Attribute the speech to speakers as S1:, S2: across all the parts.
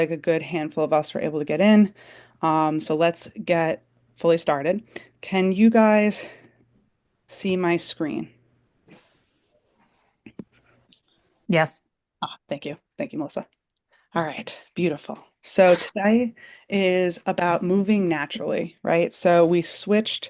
S1: like a good handful of us were able to get in. So let's get fully started. Can you guys see my screen?
S2: Yes.
S1: Thank you. Thank you, Melissa. All right, beautiful. So today is about moving naturally, right? So we switched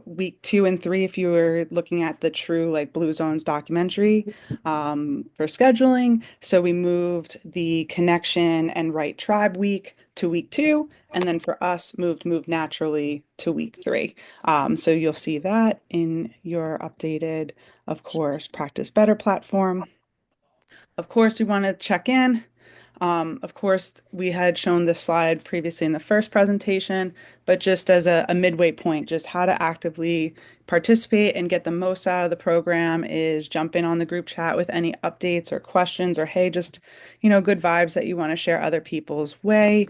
S1: week 2 and 3, if you were looking at the True like Blue Zones documentary for scheduling. So we moved the Connection and Right Tribe week to week 2, and then for us moved Move Naturally to week 3. So you'll see that in your updated, of course, Practice Better platform. Of course, we want to check in. Of course, we had shown this slide previously in the first presentation, but just as a midway point, just how to actively participate and get the most out of the program is jump in on the group chat with any updates or questions or, hey, just, good vibes that you want to share other people's way.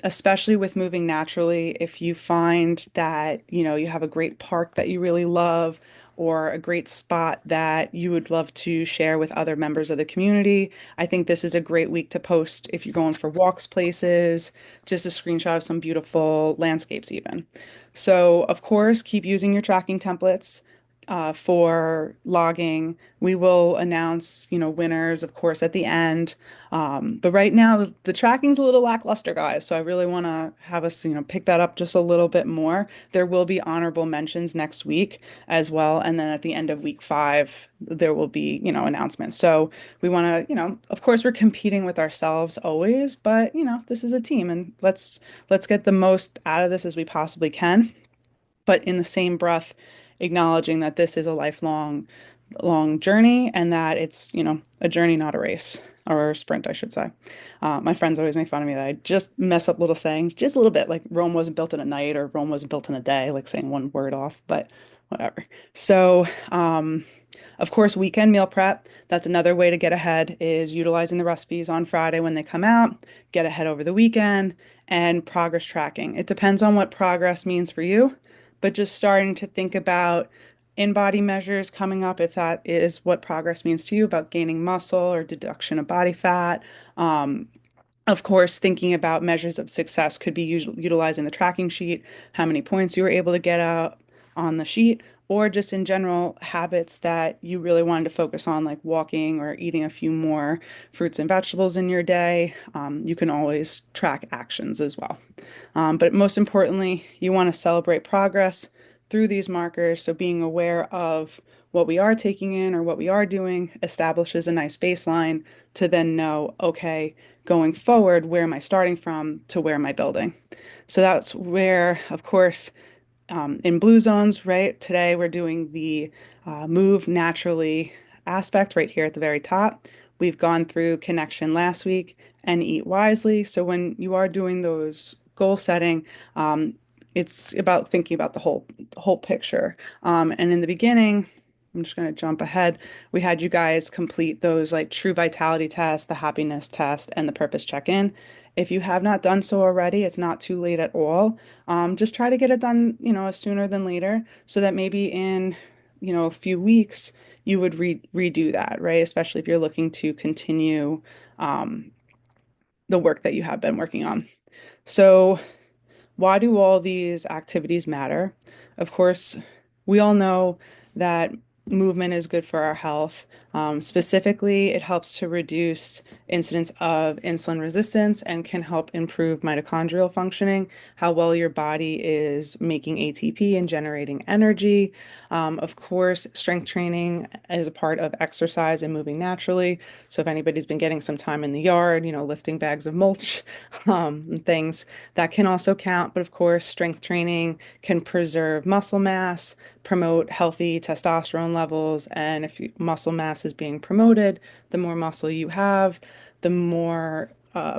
S1: Especially with moving naturally, if you find that, you have a great park that you really love or a great spot that you would love to share with other members of the community. I think this is a great week to post if you're going for walks places, just a screenshot of some beautiful landscapes even. So, of course, keep using your tracking templates for logging. We will announce, winners, of course, at the end. But right now, the tracking's a little lackluster, guys. So I really want to have us, pick that up just a little bit more. There will be honorable mentions next week as well. And then at the end of week 5, there will be, announcements. So we want to, of course, we're competing with ourselves always, but, this is a team and let's get the most out of this as we possibly can, but in the same breath, acknowledging that this is a lifelong long journey and that it's, a journey, not a race or a sprint, I should say. My friends always make fun of me that I just mess up little sayings just a little bit, like Rome wasn't built in a night or Rome wasn't built in a day, like saying one word off, but whatever. So, of course, weekend meal prep. That's another way to get ahead is utilizing the recipes on Friday when they come out, get ahead over the weekend, and progress tracking. It depends on what progress means for you, but just starting to think about in-body measures coming up if that is what progress means to you about gaining muscle or deduction of body fat. Um, of course, thinking about measures of success could be utilizing the tracking sheet, how many points you were able to get out on the sheet, or just in general habits that you really wanted to focus on, like walking or eating a few more fruits and vegetables in your day. You can always track actions as well. But most importantly, you want to celebrate progress through these markers. So being aware of what we are taking in or what we are doing establishes a nice baseline to then know, okay, going forward, where am I starting from to where am I building? So that's where, of course, in Blue Zones, right? Today we're doing the move naturally aspect right here at the very top. We've gone through connection last week and eat wisely. So when you are doing those goal setting, um, it's about thinking about the whole picture. And in the beginning, I'm just going to jump ahead. We had you guys complete those like true vitality test, the happiness test, and the purpose check-in. If you have not done so already, it's not too late at all. Just try to get it done, sooner than later, so that maybe in, a few weeks you would redo that, right? Especially if you're looking to continue um, the work that you have been working on. So, why do all these activities matter? Of course, we all know that movement is good for our health. Specifically, it helps to reduce incidence of insulin resistance and can help improve mitochondrial functioning, how well your body is making ATP and generating energy. Of course, strength training is a part of exercise and moving naturally. So if anybody's been getting some time in the yard, lifting bags of mulch, and things, that can also count. But of course, strength training can preserve muscle mass, promote healthy testosterone levels. And if muscle mass is being promoted, the more muscle you have, the more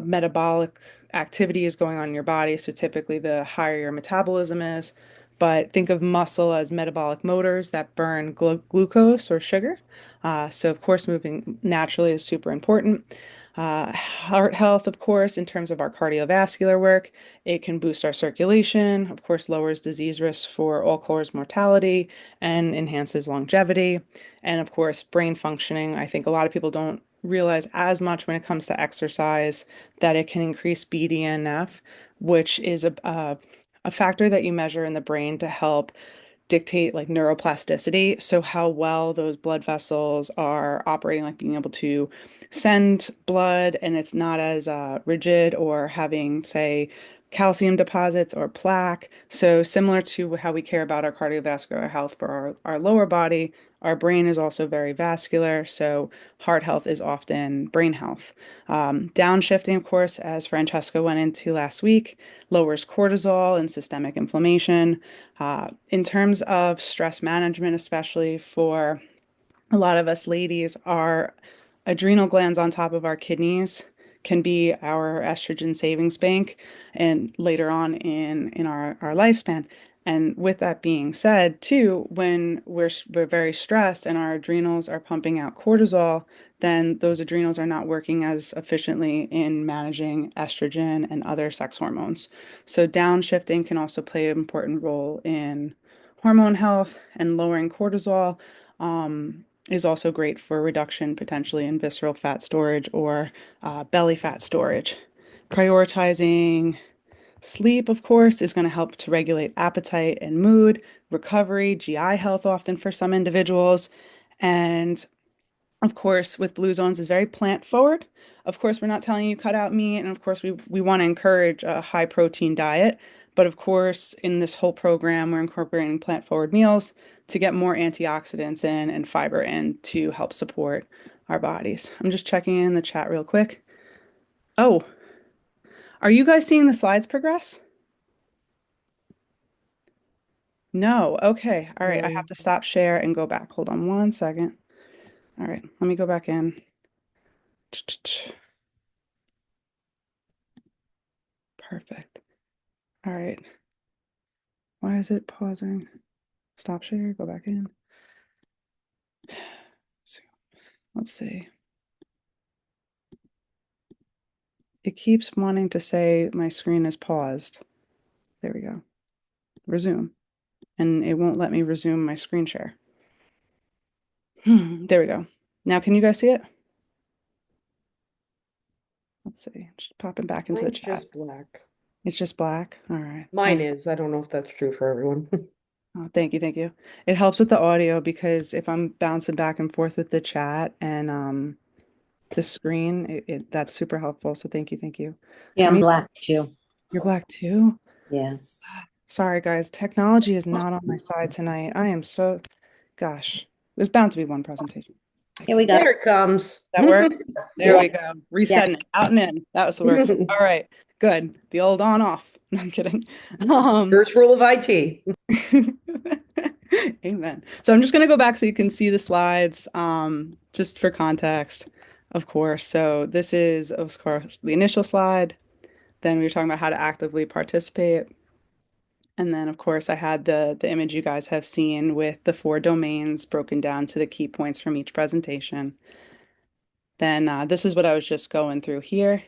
S1: metabolic activity is going on in your body. So typically, the higher your metabolism is. But think of muscle as metabolic motors that burn glucose or sugar. So, of course, moving naturally is super important. Heart health, of course, in terms of our cardiovascular work, it can boost our circulation, of course, lowers disease risk for all cause mortality and enhances longevity. And of course, brain functioning. I think a lot of people don't realize as much when it comes to exercise that it can increase BDNF, which is a factor that you measure in the brain to help dictate like neuroplasticity. So how well those blood vessels are operating, like being able to send blood and it's not as rigid or having, say, calcium deposits or plaque. So similar to how we care about our cardiovascular health for our lower body, our brain is also very vascular. So heart health is often brain health. Downshifting, of course, as Francesca went into last week, lowers cortisol and systemic inflammation. In terms of stress management, especially for a lot of us ladies, our adrenal glands on top of our kidneys can be our estrogen savings bank and later on in our lifespan. And with that being said, too, when we're very stressed and our adrenals are pumping out cortisol, then those adrenals are not working as efficiently in managing estrogen and other sex hormones. So downshifting can also play an important role in hormone health and lowering cortisol. Is also great for reduction potentially in visceral fat storage or belly fat storage. Prioritizing sleep, of course, is going to help to regulate appetite and mood, recovery, GI health, often for some individuals. And of course, with Blue Zones is very plant forward. Of course, we're not telling you cut out meat, and of course, we want to encourage a high protein diet. But of course, in this whole program, we're incorporating plant forward meals to get more antioxidants in and fiber in to help support our bodies. I'm just checking in the chat real quick. Oh, are you guys seeing the slides progress? No. Okay. All right. I have
S3: No.
S1: to stop share and go back. Hold on one second. All right. Let me go back in. Perfect. All right. Why is it pausing? Stop share, go back in. Let's see. It keeps wanting to say my screen is paused. There we go. Resume. And it won't let me resume my screen share. There we go. Now, can you guys see it? Let's see. Just popping back into the
S3: Mine's
S1: chat.
S3: just black.
S1: It's just black. All right.
S3: Mine is. I don't know if that's true for everyone.
S1: Oh, thank you, thank you. It helps with the audio because if I'm bouncing back and forth with the chat and the screen, that's super helpful. So thank you, thank you.
S4: Yeah,
S1: Let
S4: I'm
S1: me.
S4: black too.
S1: You're black too?
S4: Yeah.
S1: Sorry, guys. Technology is not on my side tonight. I am so, gosh, there's bound to be one presentation.
S4: Here we go.
S3: There it comes.
S1: That work? There
S4: Yeah.
S1: we go. Resetting it out and in. That was the work. All right. Good. The old on off. No, I'm kidding.
S3: First rule of IT.
S1: Amen. So I'm just going to go back so you can see the slides, just for context, of course. So this is, of course, the initial slide. Then we were talking about how to actively participate. And then, of course, I had the image you guys have seen with the 4 domains broken down to the key points from each presentation. Then this is what I was just going through here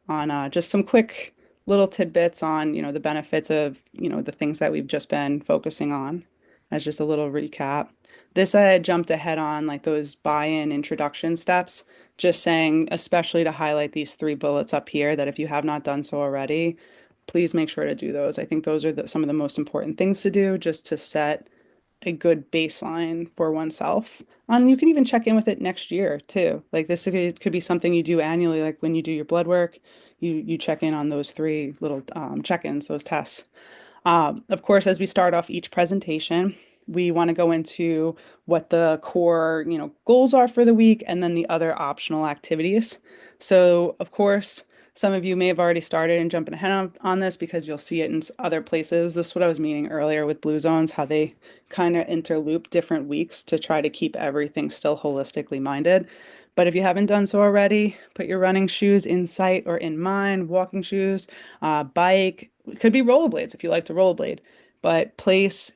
S1: on just some quick little tidbits on, the benefits of, the things that we've just been focusing on as just a little recap. This I had jumped ahead on like those buy-in introduction steps, just saying, especially to highlight these 3 bullets up here, that if you have not done so already, please make sure to do those. I think those are some of the most important things to do just to set a good baseline for oneself. And you can even check in with it next year too. Like this could be something you do annually, like when you do your blood work, you check in on those 3 little check-ins, those tests. Of course, as we start off each presentation, we want to go into what the core, goals are for the week and then the other optional activities. So, of course, some of you may have already started and jumping ahead on this because you'll see it in other places. This is what I was meaning earlier with Blue Zones, how they kind of interloop different weeks to try to keep everything still holistically minded. But if you haven't done so already, put your running shoes in sight or in mind, walking shoes, bike, it could be rollerblades if you like to rollerblade, but place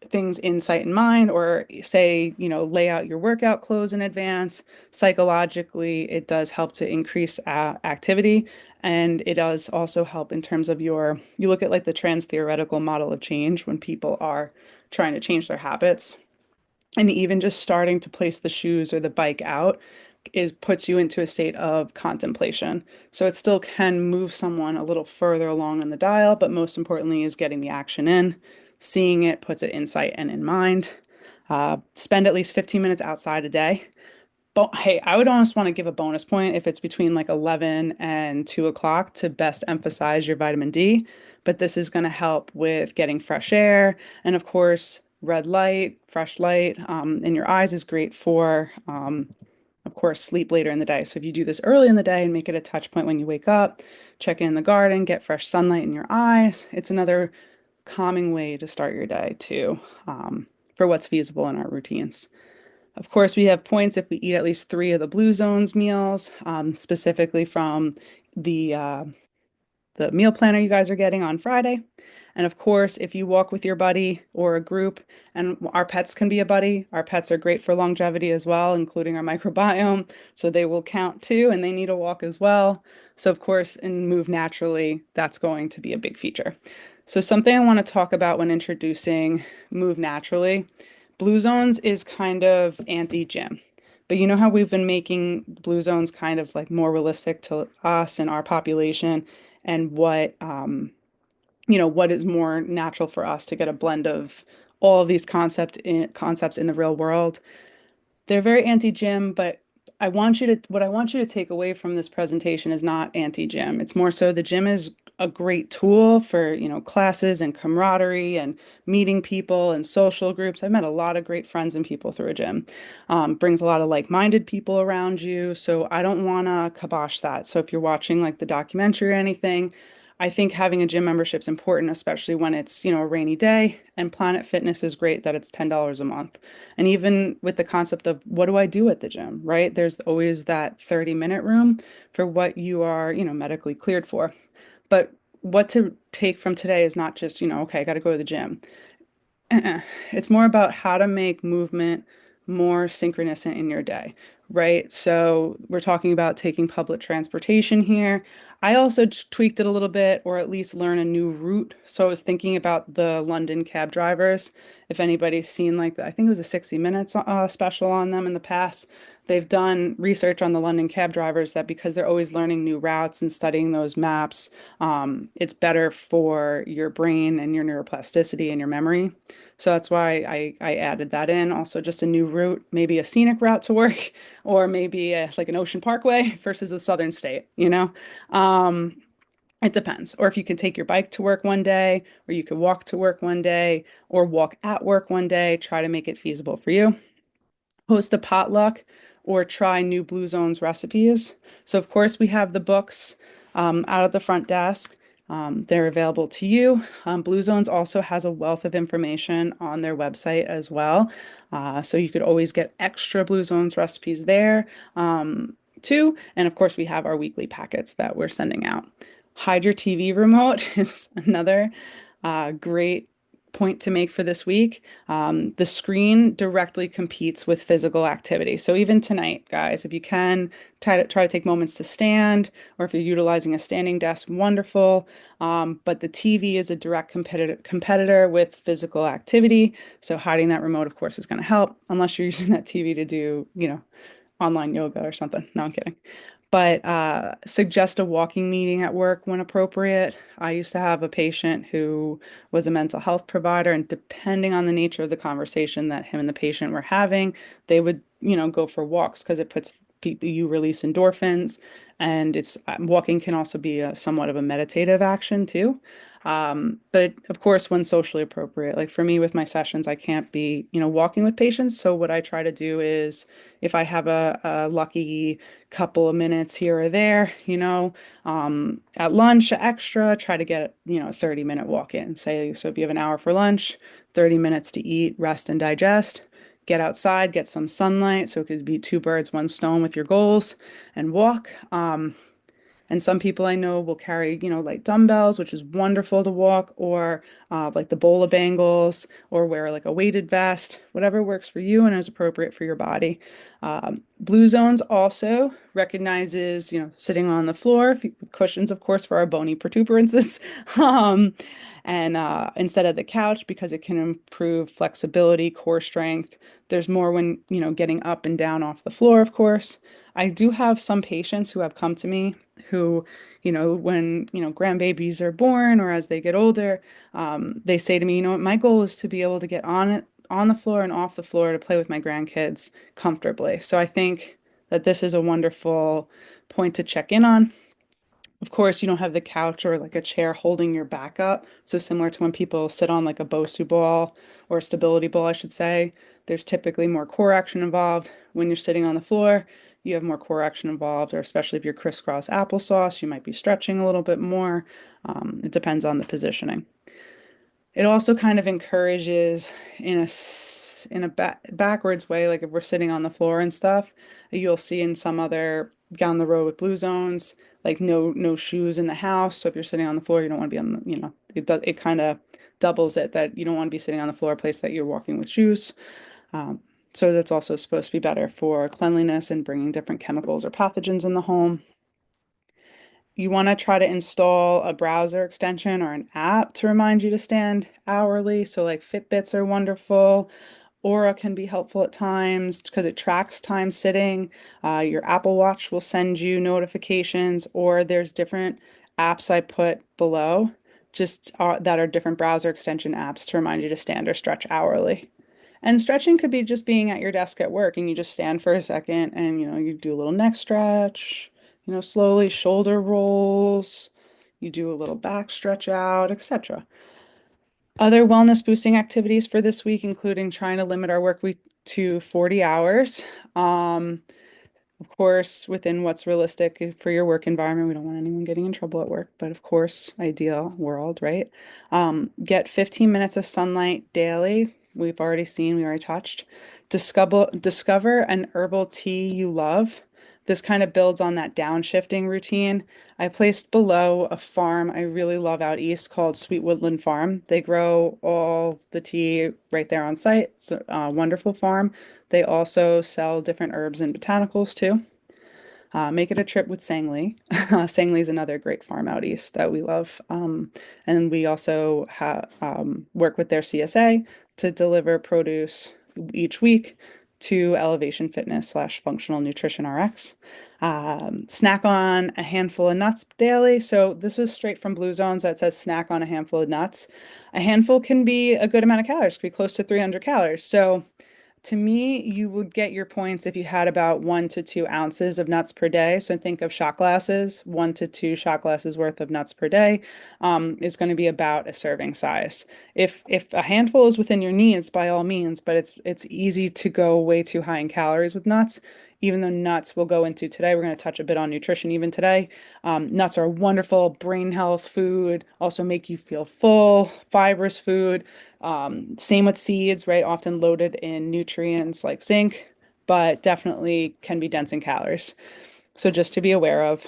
S1: things in sight and mind, or say, lay out your workout clothes in advance. Psychologically, it does help to increase activity. And it does also help in terms of you look at like the trans theoretical model of change when people are trying to change their habits. And even just starting to place the shoes or the bike out, is puts you into a state of contemplation. So it still can move someone a little further along on the dial, but most importantly is getting the action in. Seeing it puts it in sight and in mind. Spend at least 15 minutes outside a day. But hey, I would almost want to give a bonus point if it's between like 11 and 2 o'clock to best emphasize your vitamin D. But this is going to help with getting fresh air. And of course, red light, fresh light in your eyes is great for, of course, sleep later in the day. So if you do this early in the day and make it a touch point when you wake up, check in the garden, get fresh sunlight in your eyes. It's another calming way to start your day too, for what's feasible in our routines. Of course, we have points if we eat at least 3 of the Blue Zones meals, specifically from the uh, the meal planner you guys are getting on Friday. And of course, if you walk with your buddy or a group, and our pets can be a buddy, our pets are great for longevity as well, including our microbiome. So they will count too, and they need a walk as well. So, of course, in Move Naturally, that's going to be a big feature. So, something I want to talk about when introducing Move Naturally, Blue Zones is kind of anti-gym. But you know how we've been making Blue Zones kind of like more realistic to us and our population and what is more natural for us to get a blend of all of these concepts in the real world. They're very anti-gym, but what I want you to take away from this presentation is not anti-gym. It's more so the gym is a great tool for, classes and camaraderie and meeting people and social groups. I've met a lot of great friends and people through a gym. Brings a lot of like-minded people around you. So I don't want to kibosh that. So if you're watching like the documentary or anything, I think having a gym membership is important, especially when it's, a rainy day. And Planet Fitness is great that it's $10 a month. And even with the concept of what do I do at the gym, right? There's always that 30-minute room for what you are, medically cleared for. But what to take from today is not just, okay, I got to go to the gym. It's more about how to make movement more synchronous in your day, right? So we're talking about taking public transportation here. I also tweaked it a little bit, or at least learn a new route. So I was thinking about the London cab drivers. If anybody's seen like I think it was a 60 Minutes special on them in the past, they've done research on the London cab drivers that because they're always learning new routes and studying those maps, it's better for your brain and your neuroplasticity and your memory. So that's why I added that in. Also, just a new route, maybe a scenic route to work, or maybe like an Ocean Parkway versus a Southern State. Um, it depends. Or if you can take your bike to work one day, or you could walk to work one day, or walk at work one day, try to make it feasible for you. Host a potluck or try new Blue Zones recipes. So, of course, we have the books out at the front desk. They're available to you. Blue Zones also has a wealth of information on their website as well. So you could always get extra Blue Zones recipes there too. And of course, we have our weekly packets that we're sending out. Hide your TV remote is another great point to make for this week. The screen directly competes with physical activity. So even tonight, guys, if you can try to take moments to stand, or if you're utilizing a standing desk, wonderful. But the TV is a direct competitor with physical activity. So hiding that remote, of course, is going to help, unless you're using that TV to do, online yoga or something. No, I'm kidding. But suggest a walking meeting at work when appropriate. I used to have a patient who was a mental health provider, and depending on the nature of the conversation that him and the patient were having, they would, go for walks because it puts people, you release endorphins, and it's walking can also be somewhat of a meditative action too. But of course, when socially appropriate, like for me with my sessions, I can't be, walking with patients. So what I try to do is if I have a lucky couple of minutes here or there, at lunch extra, try to get, a 30-minute walk in. Say, so if you have an hour for lunch, 30 minutes to eat, rest and digest. Get outside, get some sunlight. So it could be two birds, one stone with your goals and walk. And some people I know will carry, like dumbbells, which is wonderful to walk, or like the Bola bangles, or wear like a weighted vest, whatever works for you and is appropriate for your body. Blue Zones also recognizes, sitting on the floor, cushions, of course, for our bony protuberances, um, and instead of the couch because it can improve flexibility, core strength. There's more when, getting up and down off the floor, of course. I do have some patients who have come to me who, when, grandbabies are born or as they get older, they say to me, my goal is to be able to get on it, on the floor and off the floor to play with my grandkids comfortably. So I think that this is a wonderful point to check in on. Of course, you don't have the couch or like a chair holding your back up. So similar to when people sit on like a Bosu ball or a stability ball, I should say, there's typically more core action involved. When you're sitting on the floor, you have more core action involved, or especially if you're crisscross applesauce, you might be stretching a little bit more. It depends on the positioning. It also kind of encourages in a backwards way, like if we're sitting on the floor and stuff, you'll see in some other down the road with Blue Zones, like no shoes in the house. So if you're sitting on the floor, you don't want to be on the, it kind of doubles it that you don't want to be sitting on the floor, a place that you're walking with shoes. Um, so that's also supposed to be better for cleanliness and bringing different chemicals or pathogens in the home. You want to try to install a browser extension or an app to remind you to stand hourly. So, like Fitbits are wonderful. Aura can be helpful at times because it tracks time sitting. Your Apple Watch will send you notifications, or there's different apps I put below just that are different browser extension apps to remind you to stand or stretch hourly. And stretching could be just being at your desk at work and you just stand for a second and you do a little neck stretch, slowly shoulder rolls, you do a little back stretch out, etc. Other wellness boosting activities for this week, including trying to limit our work week to 40 hours. Of course, within what's realistic for your work environment, we don't want anyone getting in trouble at work, but of course, ideal world, right? Get 15 minutes of sunlight daily. We already touched. Discover an herbal tea you love. This kind of builds on that downshifting routine. I placed below a farm I really love out east called Sweet Woodland Farm. They grow all the tea right there on site. It's a wonderful farm. They also sell different herbs and botanicals too. Make it a trip with Sangli. Sangli is another great farm out east that we love. And we also work with their CSA to deliver produce each week to Elevation Fitness / Functional Nutrition RX. Snack on a handful of nuts daily. So this is straight from Blue Zones that says snack on a handful of nuts. A handful can be a good amount of calories, could be close to 300 calories. So to me, you would get your points if you had about 1 to 2 ounces of nuts per day. So think of shot glasses, 1 to 2 shot glasses worth of nuts per day is going to be about a serving size. If a handful is within your needs, by all means, but it's easy to go way too high in calories with nuts. Even though nuts we'll go into today, we're going to touch a bit on nutrition even today. Nuts are wonderful brain health food, also make you feel full, fibrous food. Same with seeds, right? Often loaded in nutrients like zinc, but definitely can be dense in calories. So just to be aware of.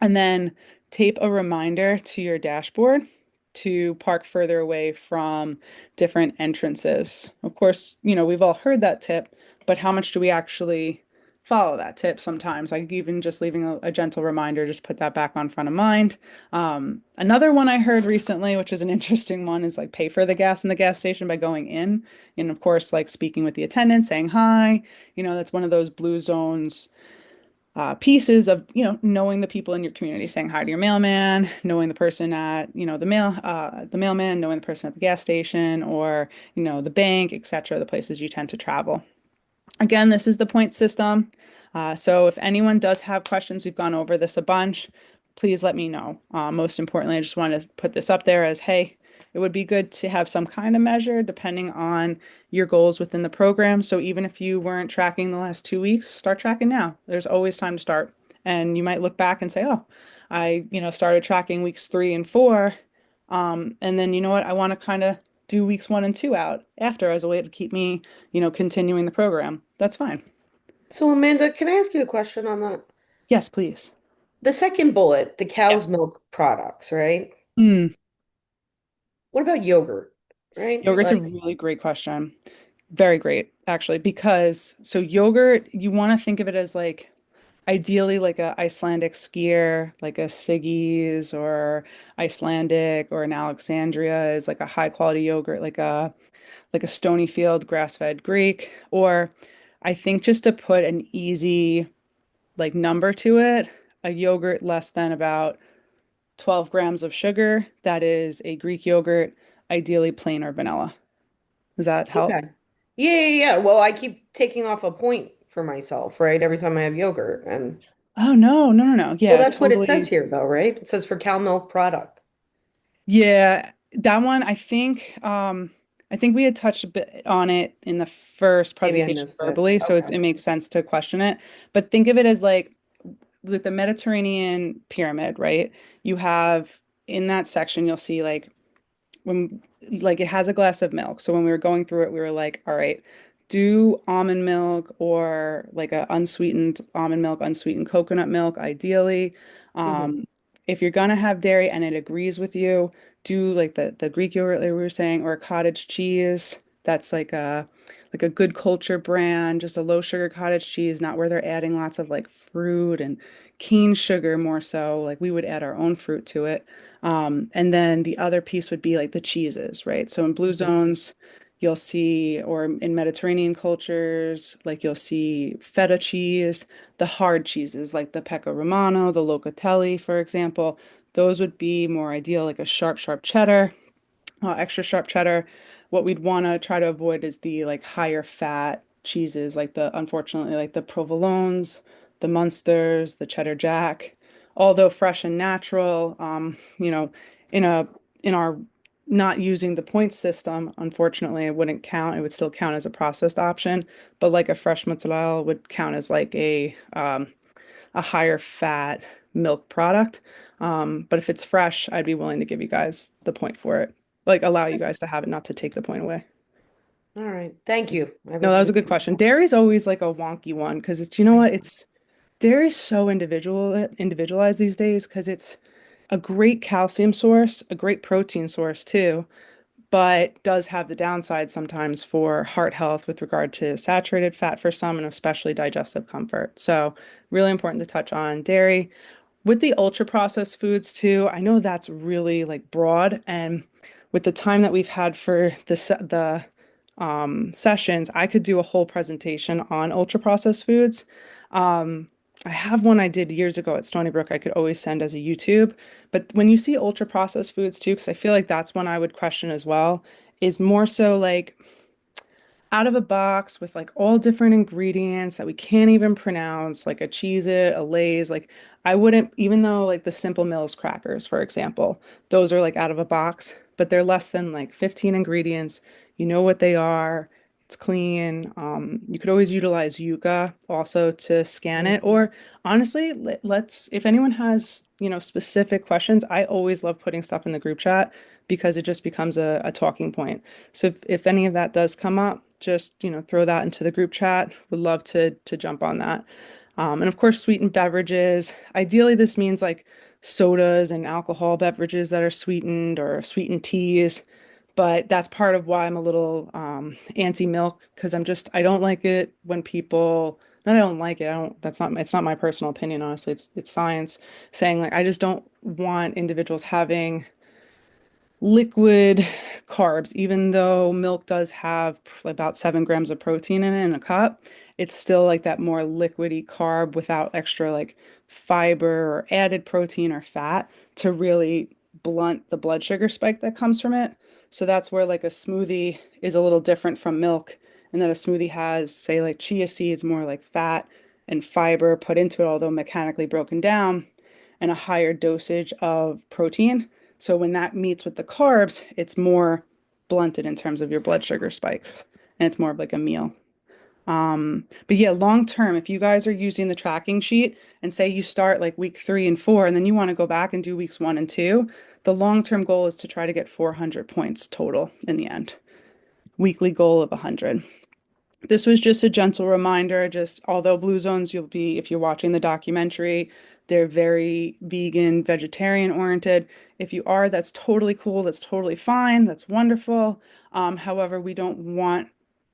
S1: And then tape a reminder to your dashboard to park further away from different entrances. Of course, we've all heard that tip, but how much do we actually follow that tip sometimes? Like even just leaving a gentle reminder, just put that back on front of mind. Another one I heard recently, which is an interesting one, is like pay for the gas in the gas station by going in. And of course, like speaking with the attendant, saying hi. That's one of those Blue Zones pieces of knowing the people in your community, saying hi to your mailman, knowing the person at the mailman, knowing the person at the gas station, or the bank, etc., the places you tend to travel. Again, this is the point system. So if anyone does have questions, we've gone over this a bunch, please let me know. Most importantly, I just want to put this up there as, hey, it would be good to have some kind of measure depending on your goals within the program. So even if you weren't tracking the last 2 weeks, start tracking now. There's always time to start. And you might look back and say, oh, I, started tracking weeks 3 and 4. And then you know what? I want to kind of do weeks 1 and 2 out after as a way to keep me, continuing the program. That's fine.
S3: So Amanda, can I ask you a question on that?
S1: Yes, please.
S3: The second bullet, the
S1: Yeah.
S3: cow's milk products, right?
S1: Mm,
S3: What about yogurt, right?
S1: Yogurt's a
S3: Like,
S1: really great question. Very great, actually, because so yogurt, you want to think of it as like ideally like a Icelandic skier, like a Siggi's or Icelandic or an Alexandria is like a high quality yogurt, like a Stonyfield grass-fed Greek. Or I think just to put an easy like number to it, a yogurt less than about 12 grams of sugar, that is a Greek yogurt, ideally plain or vanilla. Does that help?
S3: Okay. Yeah. Well, I keep taking off a point for myself, right? Every time I have yogurt. And
S1: Oh no, no, no, no.
S3: well,
S1: Yeah,
S3: that's what it says
S1: totally.
S3: here though, right? It says for cow milk product.
S1: Yeah, that one I think we had touched a bit on it in the first
S3: Maybe I
S1: presentation
S3: missed it.
S1: verbally, so
S3: Okay.
S1: it makes sense to question it. But think of it as like the Mediterranean pyramid, right? You have in that section you'll see when like it has a glass of milk. So when we were going through it, we were like, all right, do almond milk or like a unsweetened almond milk, unsweetened coconut milk, ideally.
S3: Hmm.
S1: If you're gonna have dairy and it agrees with you, do like the Greek yogurt like we were saying, or a cottage cheese. That's like a good culture brand, just a low sugar cottage cheese, not where they're adding lots of like fruit and cane sugar more so. Like we would add our own fruit to it. And then the other piece would be like the cheeses, right? So in blue
S3: Hmm.
S1: zones, you'll see, or in Mediterranean cultures, like you'll see feta cheese, the hard cheeses like the Pecco Romano, the Locatelli, for example. Those would be more ideal, like a sharp, sharp cheddar, extra sharp cheddar. What we'd want to try to avoid is the like higher fat cheeses, like the unfortunately like the provolones, the Munsters, the cheddar jack. Although fresh and natural, in a in our not using the point system, unfortunately, it wouldn't count. It would still count as a processed option, but like a fresh mozzarella would count as like a higher fat milk product. But if it's fresh, I'd be willing to give you guys the point for it. Like allow you guys to have it, not to take the point away.
S3: All right. Thank you. I
S1: No,
S3: was
S1: that was a
S3: gonna.
S1: good question. Dairy's always like a wonky one because it's, you know what? It's dairy's so individualized these days because it's a great calcium source, a great protein source too, but does have the downside sometimes for heart health with regard to saturated fat for some and especially digestive comfort. So, really important to touch on dairy. With the ultra processed foods too, I know that's really like broad, and with the time that we've had for the sessions, I could do a whole presentation on ultra processed foods. I have one I did years ago at Stony Brook I could always send as a YouTube. But when you see ultra processed foods too, because I feel like that's one I would question as well, is more so like out of a box with like all different ingredients that we can't even pronounce, like a Cheez-It, a Lay's. Like I wouldn't, even though like the Simple Mills crackers, for example, those are like out of a box, but they're less than like 15 ingredients. You know what they are. It's clean. You could always utilize Yuka also to scan it.
S3: Mhm.
S1: Or honestly, let's, if anyone has, specific questions, I always love putting stuff in the group chat because it just becomes a talking point. So if any of that does come up, just, throw that into the group chat. Would love to jump on that. And of course, sweetened beverages. Ideally, this means like sodas and alcohol beverages that are sweetened or sweetened teas. But that's part of why I'm a little anti-milk because I don't like it when people, not I don't like it. It's not my personal opinion, honestly. It's science saying like I just don't want individuals having liquid carbs, even though milk does have about 7 grams of protein in it in a cup, it's still like that more liquidy carb without extra like fiber or added protein or fat to really blunt the blood sugar spike that comes from it. So that's where like a smoothie is a little different from milk, and that a smoothie has, say, like chia seeds, more like fat and fiber put into it, although mechanically broken down, and a higher dosage of protein. So when that meets with the carbs, it's more blunted in terms of your blood sugar spikes, and it's more of like a meal. But yeah, long term, if you guys are using the tracking sheet and say you start like week 3 and 4, and then you want to go back and do weeks 1 and 2, the long term goal is to try to get 400 points total in the end. Weekly goal of 100. This was just a gentle reminder, just although Blue Zones, you'll be, if you're watching the documentary, they're very vegan, vegetarian oriented. If you are, that's totally cool. That's totally fine. That's wonderful. However, we don't want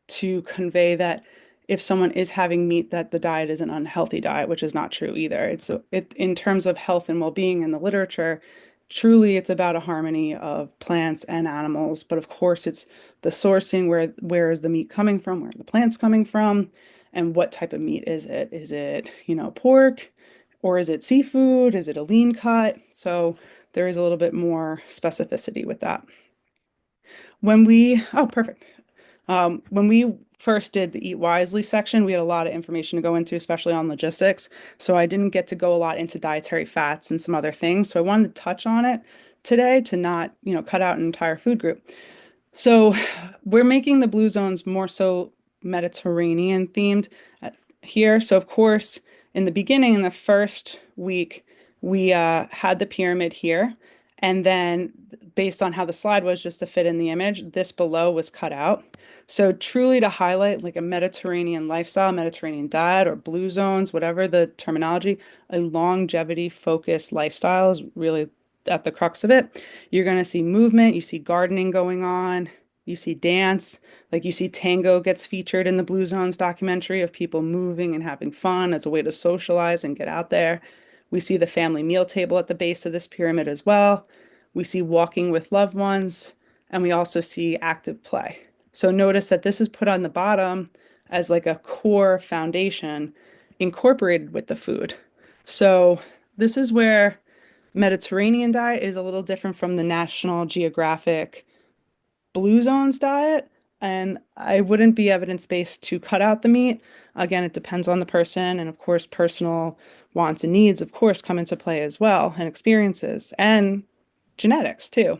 S1: to convey that if someone is having meat, that the diet is an unhealthy diet, which is not true either. It in terms of health and well-being in the literature, truly it's about a harmony of plants and animals. But of course, it's the sourcing, where is the meat coming from, where are the plants coming from, and what type of meat is it? Is it, pork, or is it seafood? Is it a lean cut? So there is a little bit more specificity with that. Oh, perfect. When we first did the Eat Wisely section, we had a lot of information to go into, especially on logistics. So I didn't get to go a lot into dietary fats and some other things. So I wanted to touch on it today to not, cut out an entire food group. So we're making the blue zones more so Mediterranean themed here. So of course, in the beginning, in the first week, we had the pyramid here. And then based on how the slide was, just to fit in the image, this below was cut out. So truly to highlight like a Mediterranean lifestyle, Mediterranean diet, or blue zones, whatever the terminology, a longevity focused lifestyle is really at the crux of it. You're going to see movement, you see gardening going on, you see dance, like you see tango gets featured in the Blue Zones documentary of people moving and having fun as a way to socialize and get out there. We see the family meal table at the base of this pyramid as well. We see walking with loved ones, and we also see active play. So notice that this is put on the bottom as like a core foundation incorporated with the food. So this is where Mediterranean diet is a little different from the National Geographic Blue Zones diet. And I wouldn't be evidence-based to cut out the meat. Again, it depends on the person. And of course, personal wants and needs, of course, come into play as well, and experiences and genetics too.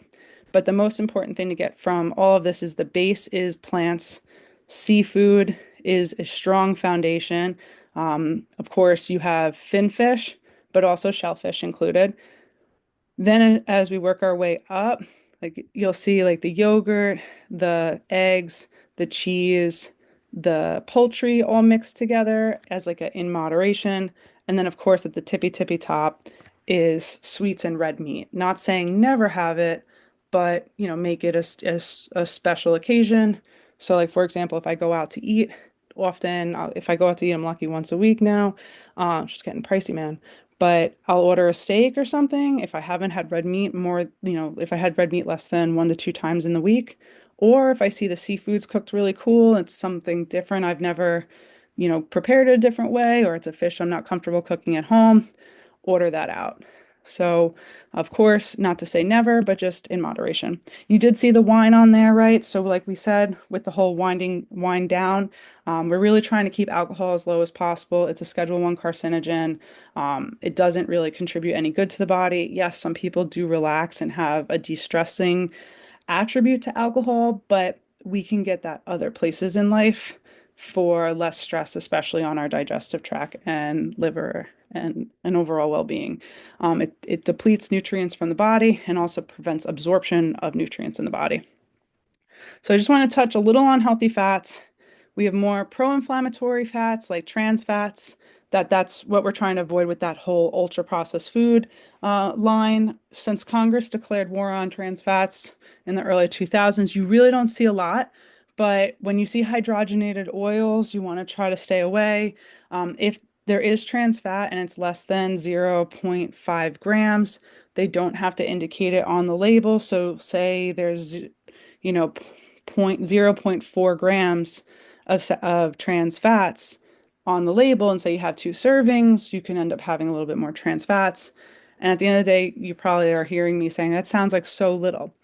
S1: But the most important thing to get from all of this is the base is plants. Seafood is a strong foundation. Of course, you have finfish, but also shellfish included. Then as we work our way up, like you'll see like the yogurt, the eggs, the cheese, the poultry all mixed together as like a in moderation. And then of course at the tippy top is sweets and red meat. Not saying never have it, but make it a special occasion. So like for example, if I go out to eat, often if I go out to eat, I'm lucky once a week now. It's just getting pricey, man. But I'll order a steak or something if I haven't had red meat more, if I had red meat less than 1 to 2 times in the week, or if I see the seafood's cooked really cool, it's something different I've never, prepared it a different way, or it's a fish I'm not comfortable cooking at home, order that out. So, of course, not to say never, but just in moderation. You did see the wine on there, right? So, like we said, with the whole wind down, we're really trying to keep alcohol as low as possible. It's a Schedule 1 carcinogen. It doesn't really contribute any good to the body. Yes, some people do relax and have a de-stressing attribute to alcohol, but we can get that other places in life for less stress, especially on our digestive tract and liver and overall well-being. It depletes nutrients from the body and also prevents absorption of nutrients in the body. So I just want to touch a little on healthy fats. We have more pro-inflammatory fats like trans fats. That's what we're trying to avoid with that whole ultra processed food line. Since Congress declared war on trans fats in the early 2000s, you really don't see a lot. But when you see hydrogenated oils, you want to try to stay away. If there is trans fat and it's less than 0.5 grams, they don't have to indicate it on the label. So say there's, 0.4 grams of trans fats on the label, and say you have 2 servings, you can end up having a little bit more trans fats. And at the end of the day, you probably are hearing me saying that sounds like so little.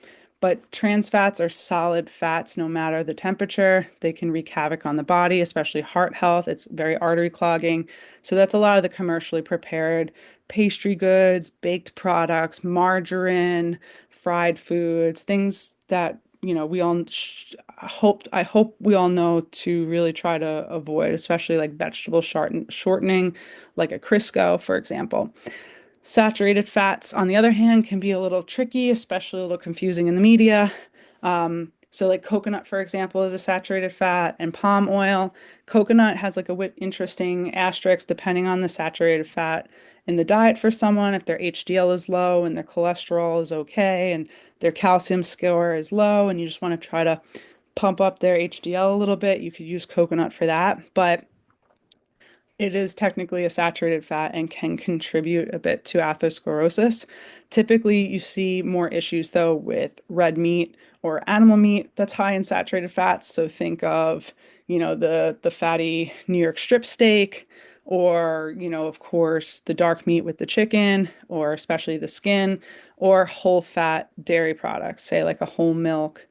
S1: But trans fats are solid fats no matter the temperature. They can wreak havoc on the body, especially heart health. It's very artery clogging. So that's a lot of the commercially prepared pastry goods, baked products, margarine, fried foods, things that we all I hope we all know to really try to avoid, especially like vegetable shortening, like a Crisco, for example. Saturated fats, on the other hand, can be a little tricky, especially a little confusing in the media. So like coconut, for example, is a saturated fat, and palm oil. Coconut has like a interesting asterisk depending on the saturated fat in the diet for someone. If their HDL is low and their cholesterol is okay and their calcium score is low, and you just want to try to pump up their HDL a little bit, you could use coconut for that, but it is technically a saturated fat and can contribute a bit to atherosclerosis. Typically, you see more issues though with red meat or animal meat that's high in saturated fats. So think of, the fatty New York strip steak, or, of course, the dark meat with the chicken, or especially the skin, or whole fat dairy products, say like a whole milk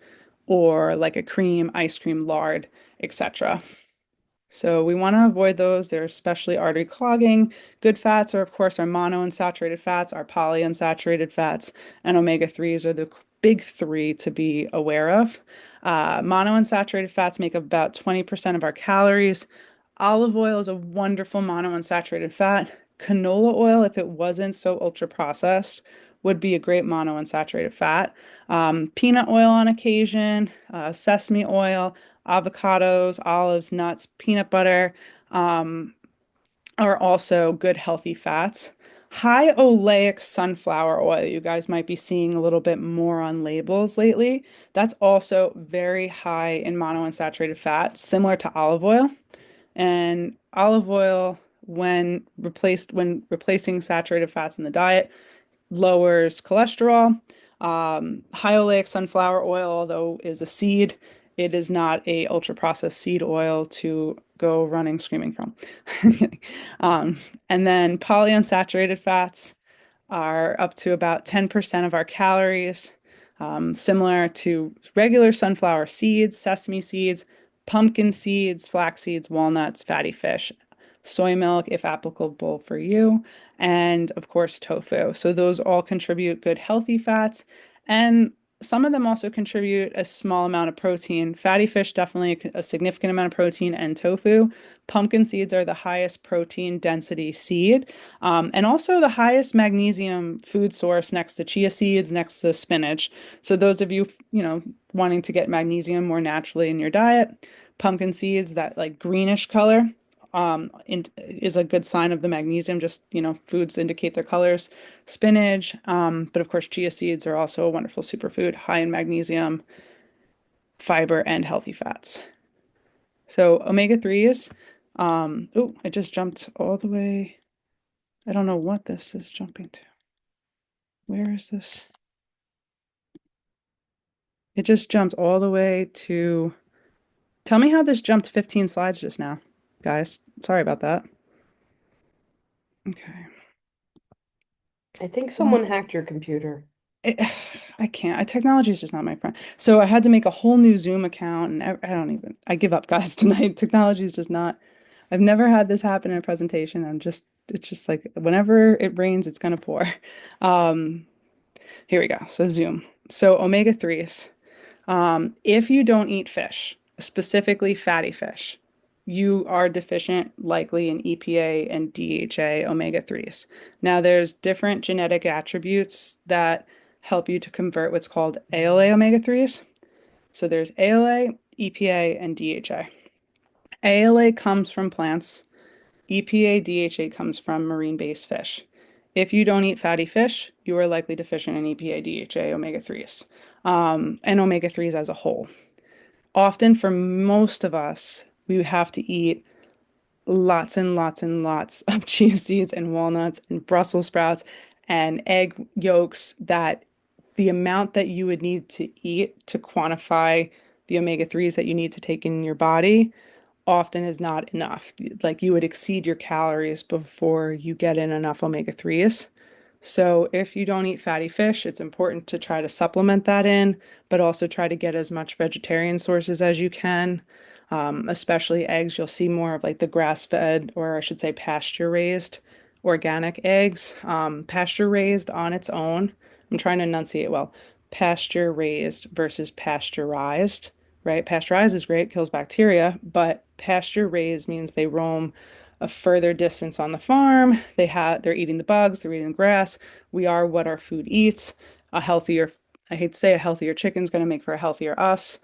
S1: or like a cream, ice cream, lard, etc. So we want to avoid those. They're especially artery clogging. Good fats are, of course, our monounsaturated fats, our polyunsaturated fats, and omega-3s are the big three to be aware of. Monounsaturated fats make up about 20% of our calories. Olive oil is a wonderful monounsaturated fat. Canola oil, if it wasn't so ultra processed, would be a great monounsaturated fat. Peanut oil on occasion, sesame oil, avocados, olives, nuts, peanut butter um, are also good healthy fats. High oleic sunflower oil, you guys might be seeing a little bit more on labels lately. That's also very high in monounsaturated fats, similar to olive oil. And olive oil, when replacing saturated fats in the diet, lowers cholesterol. High oleic sunflower oil, although is a seed, it is not a ultra processed seed oil to go running screaming from. um, and then polyunsaturated fats are up to about 10% of our calories, similar to regular sunflower seeds, sesame seeds, pumpkin seeds, flax seeds, walnuts, fatty fish, soy milk, if applicable for you, and of course, tofu. So those all contribute good, healthy fats. And some of them also contribute a small amount of protein. Fatty fish, definitely a significant amount of protein, and tofu. Pumpkin seeds are the highest protein density seed, and also the highest magnesium food source next to chia seeds, next to spinach. So those of you, wanting to get magnesium more naturally in your diet, pumpkin seeds, that like greenish color, is a good sign of the magnesium. Just, foods indicate their colors. Spinach, but of course, chia seeds are also a wonderful superfood, high in magnesium, fiber, and healthy fats. So omega-3s, oh, I just jumped all the way. I don't know what this is jumping to. Where is this? It just jumped all the way to, tell me how this jumped 15 slides just now, guys. Sorry about that. Okay.
S3: I think someone hacked your computer.
S1: It, I can't. Technology is just not my friend. So I had to make a whole new Zoom account, and I give up, guys, tonight. Technology is just not. I've never had this happen in a presentation. It's just like whenever it rains, it's gonna pour. Um, Here we go. So Zoom. So omega-3s. If you don't eat fish, specifically fatty fish, you are deficient likely in EPA and DHA omega-3s. Now, there's different genetic attributes that help you to convert what's called ALA omega-3s. So there's ALA, EPA, and DHA. ALA comes from plants. EPA, DHA comes from marine-based fish. If you don't eat fatty fish, you are likely deficient in EPA, DHA, omega-3s, and omega-3s as a whole. Often, for most of us, we have to eat lots and lots and lots of chia seeds and walnuts and Brussels sprouts and egg yolks, that the amount that you would need to eat to quantify the omega-3s that you need to take in your body often is not enough. Like you would exceed your calories before you get in enough omega-3s. So if you don't eat fatty fish, it's important to try to supplement that in, but also try to get as much vegetarian sources as you can. Especially eggs, you'll see more of like the grass-fed, or I should say pasture-raised organic eggs. Pasture-raised on its own, I'm trying to enunciate well, pasture-raised versus pasteurized, right? Pasteurized is great, kills bacteria, but pasture-raised means they roam a further distance on the farm. They're eating the bugs, they're eating the grass. We are what our food eats. A healthier, I hate to say, a healthier chicken is going to make for a healthier us.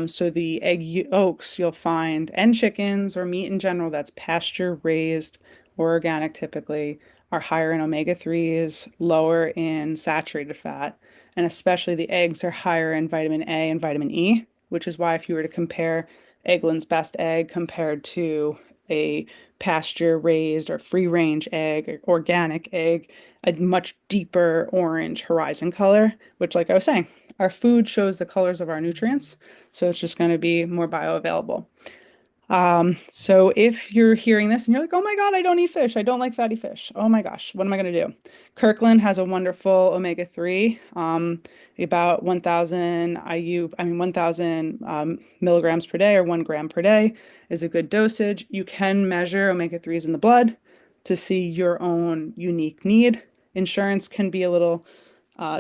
S1: So the egg yolks you'll find, and chickens or meat in general that's pasture raised or organic typically, are higher in omega-3s, lower in saturated fat, and especially the eggs are higher in vitamin A and vitamin E. which is why if you were to compare Eggland's Best Egg compared to a pasture raised or free range egg, or organic egg, a much deeper orange horizon color, which, like I was saying, our food shows the colors of our nutrients, so it's just going to be more bioavailable. So if you're hearing this and you're like, oh my God, I don't eat fish. I don't like fatty fish. Oh my gosh, what am I going to do? Kirkland has a wonderful omega-3, about 1,000 IU, I mean, 1,000 milligrams per day or 1 gram per day is a good dosage. You can measure omega-3s in the blood to see your own unique need. Insurance can be a little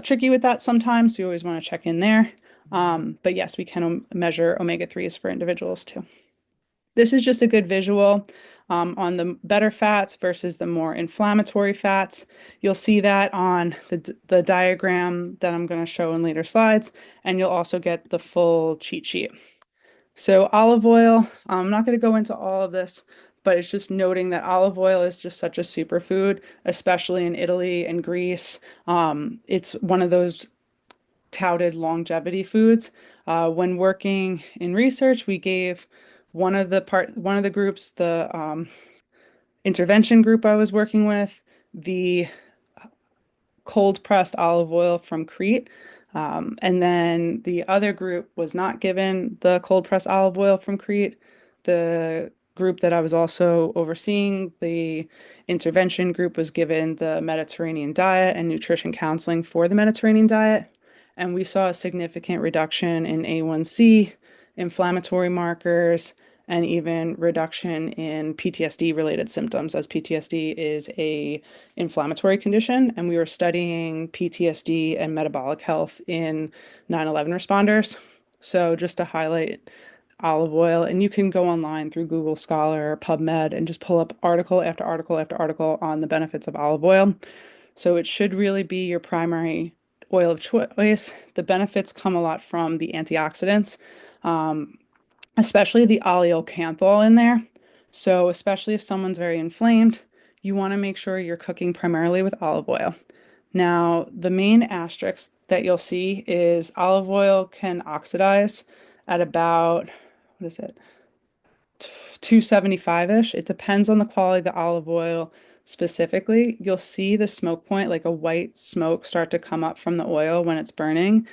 S1: tricky with that sometimes, so you always want to check in there. But yes, we can measure omega-3s for individuals too. This is just a good visual on the better fats versus the more inflammatory fats. You'll see that on the diagram that I'm going to show in later slides, and you'll also get the full cheat sheet. So olive oil, I'm not going to go into all of this, but it's just noting that olive oil is just such a superfood, especially in Italy and Greece. It's one of those touted longevity foods. When working in research, we gave one of the groups, the intervention group I was working with, the cold pressed olive oil from Crete. And then the other group was not given the cold pressed olive oil from Crete. The group that I was also overseeing, the intervention group, was given the Mediterranean diet and nutrition counseling for the Mediterranean diet. And we saw a significant reduction in A1C, inflammatory markers, and even reduction in PTSD related symptoms, as PTSD is a inflammatory condition, and we were studying PTSD and metabolic health in 9/11 responders. So just to highlight olive oil, and you can go online through Google Scholar or PubMed and just pull up article after article after article on the benefits of olive oil. So it should really be your primary oil of choice. The benefits come a lot from the antioxidants, especially the oleocanthal in there. So especially if someone's very inflamed, you want to make sure you're cooking primarily with olive oil. Now, the main asterisk that you'll see is olive oil can oxidize at about, what is it, 275-ish. It depends on the quality of the olive oil specifically. You'll see the smoke point, like a white smoke, start to come up from the oil when it's burning.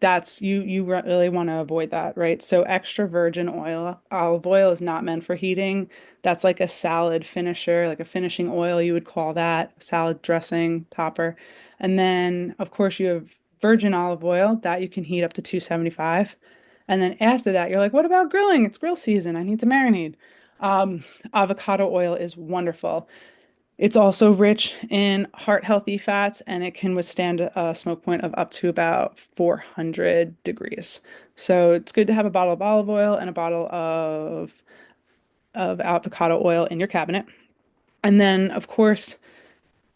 S1: That's you really want to avoid that, right? So extra virgin oil, olive oil is not meant for heating. That's like a salad finisher, like a finishing oil, you would call that, salad dressing topper. And then, of course, you have virgin olive oil that you can heat up to 275. And then after that, you're like, what about grilling? It's grill season. I need to marinate. Um, Avocado oil is wonderful. It's also rich in heart healthy fats, and it can withstand a smoke point of up to about 400 degrees. So it's good to have a bottle of olive oil and a bottle of avocado oil in your cabinet. And then, of course,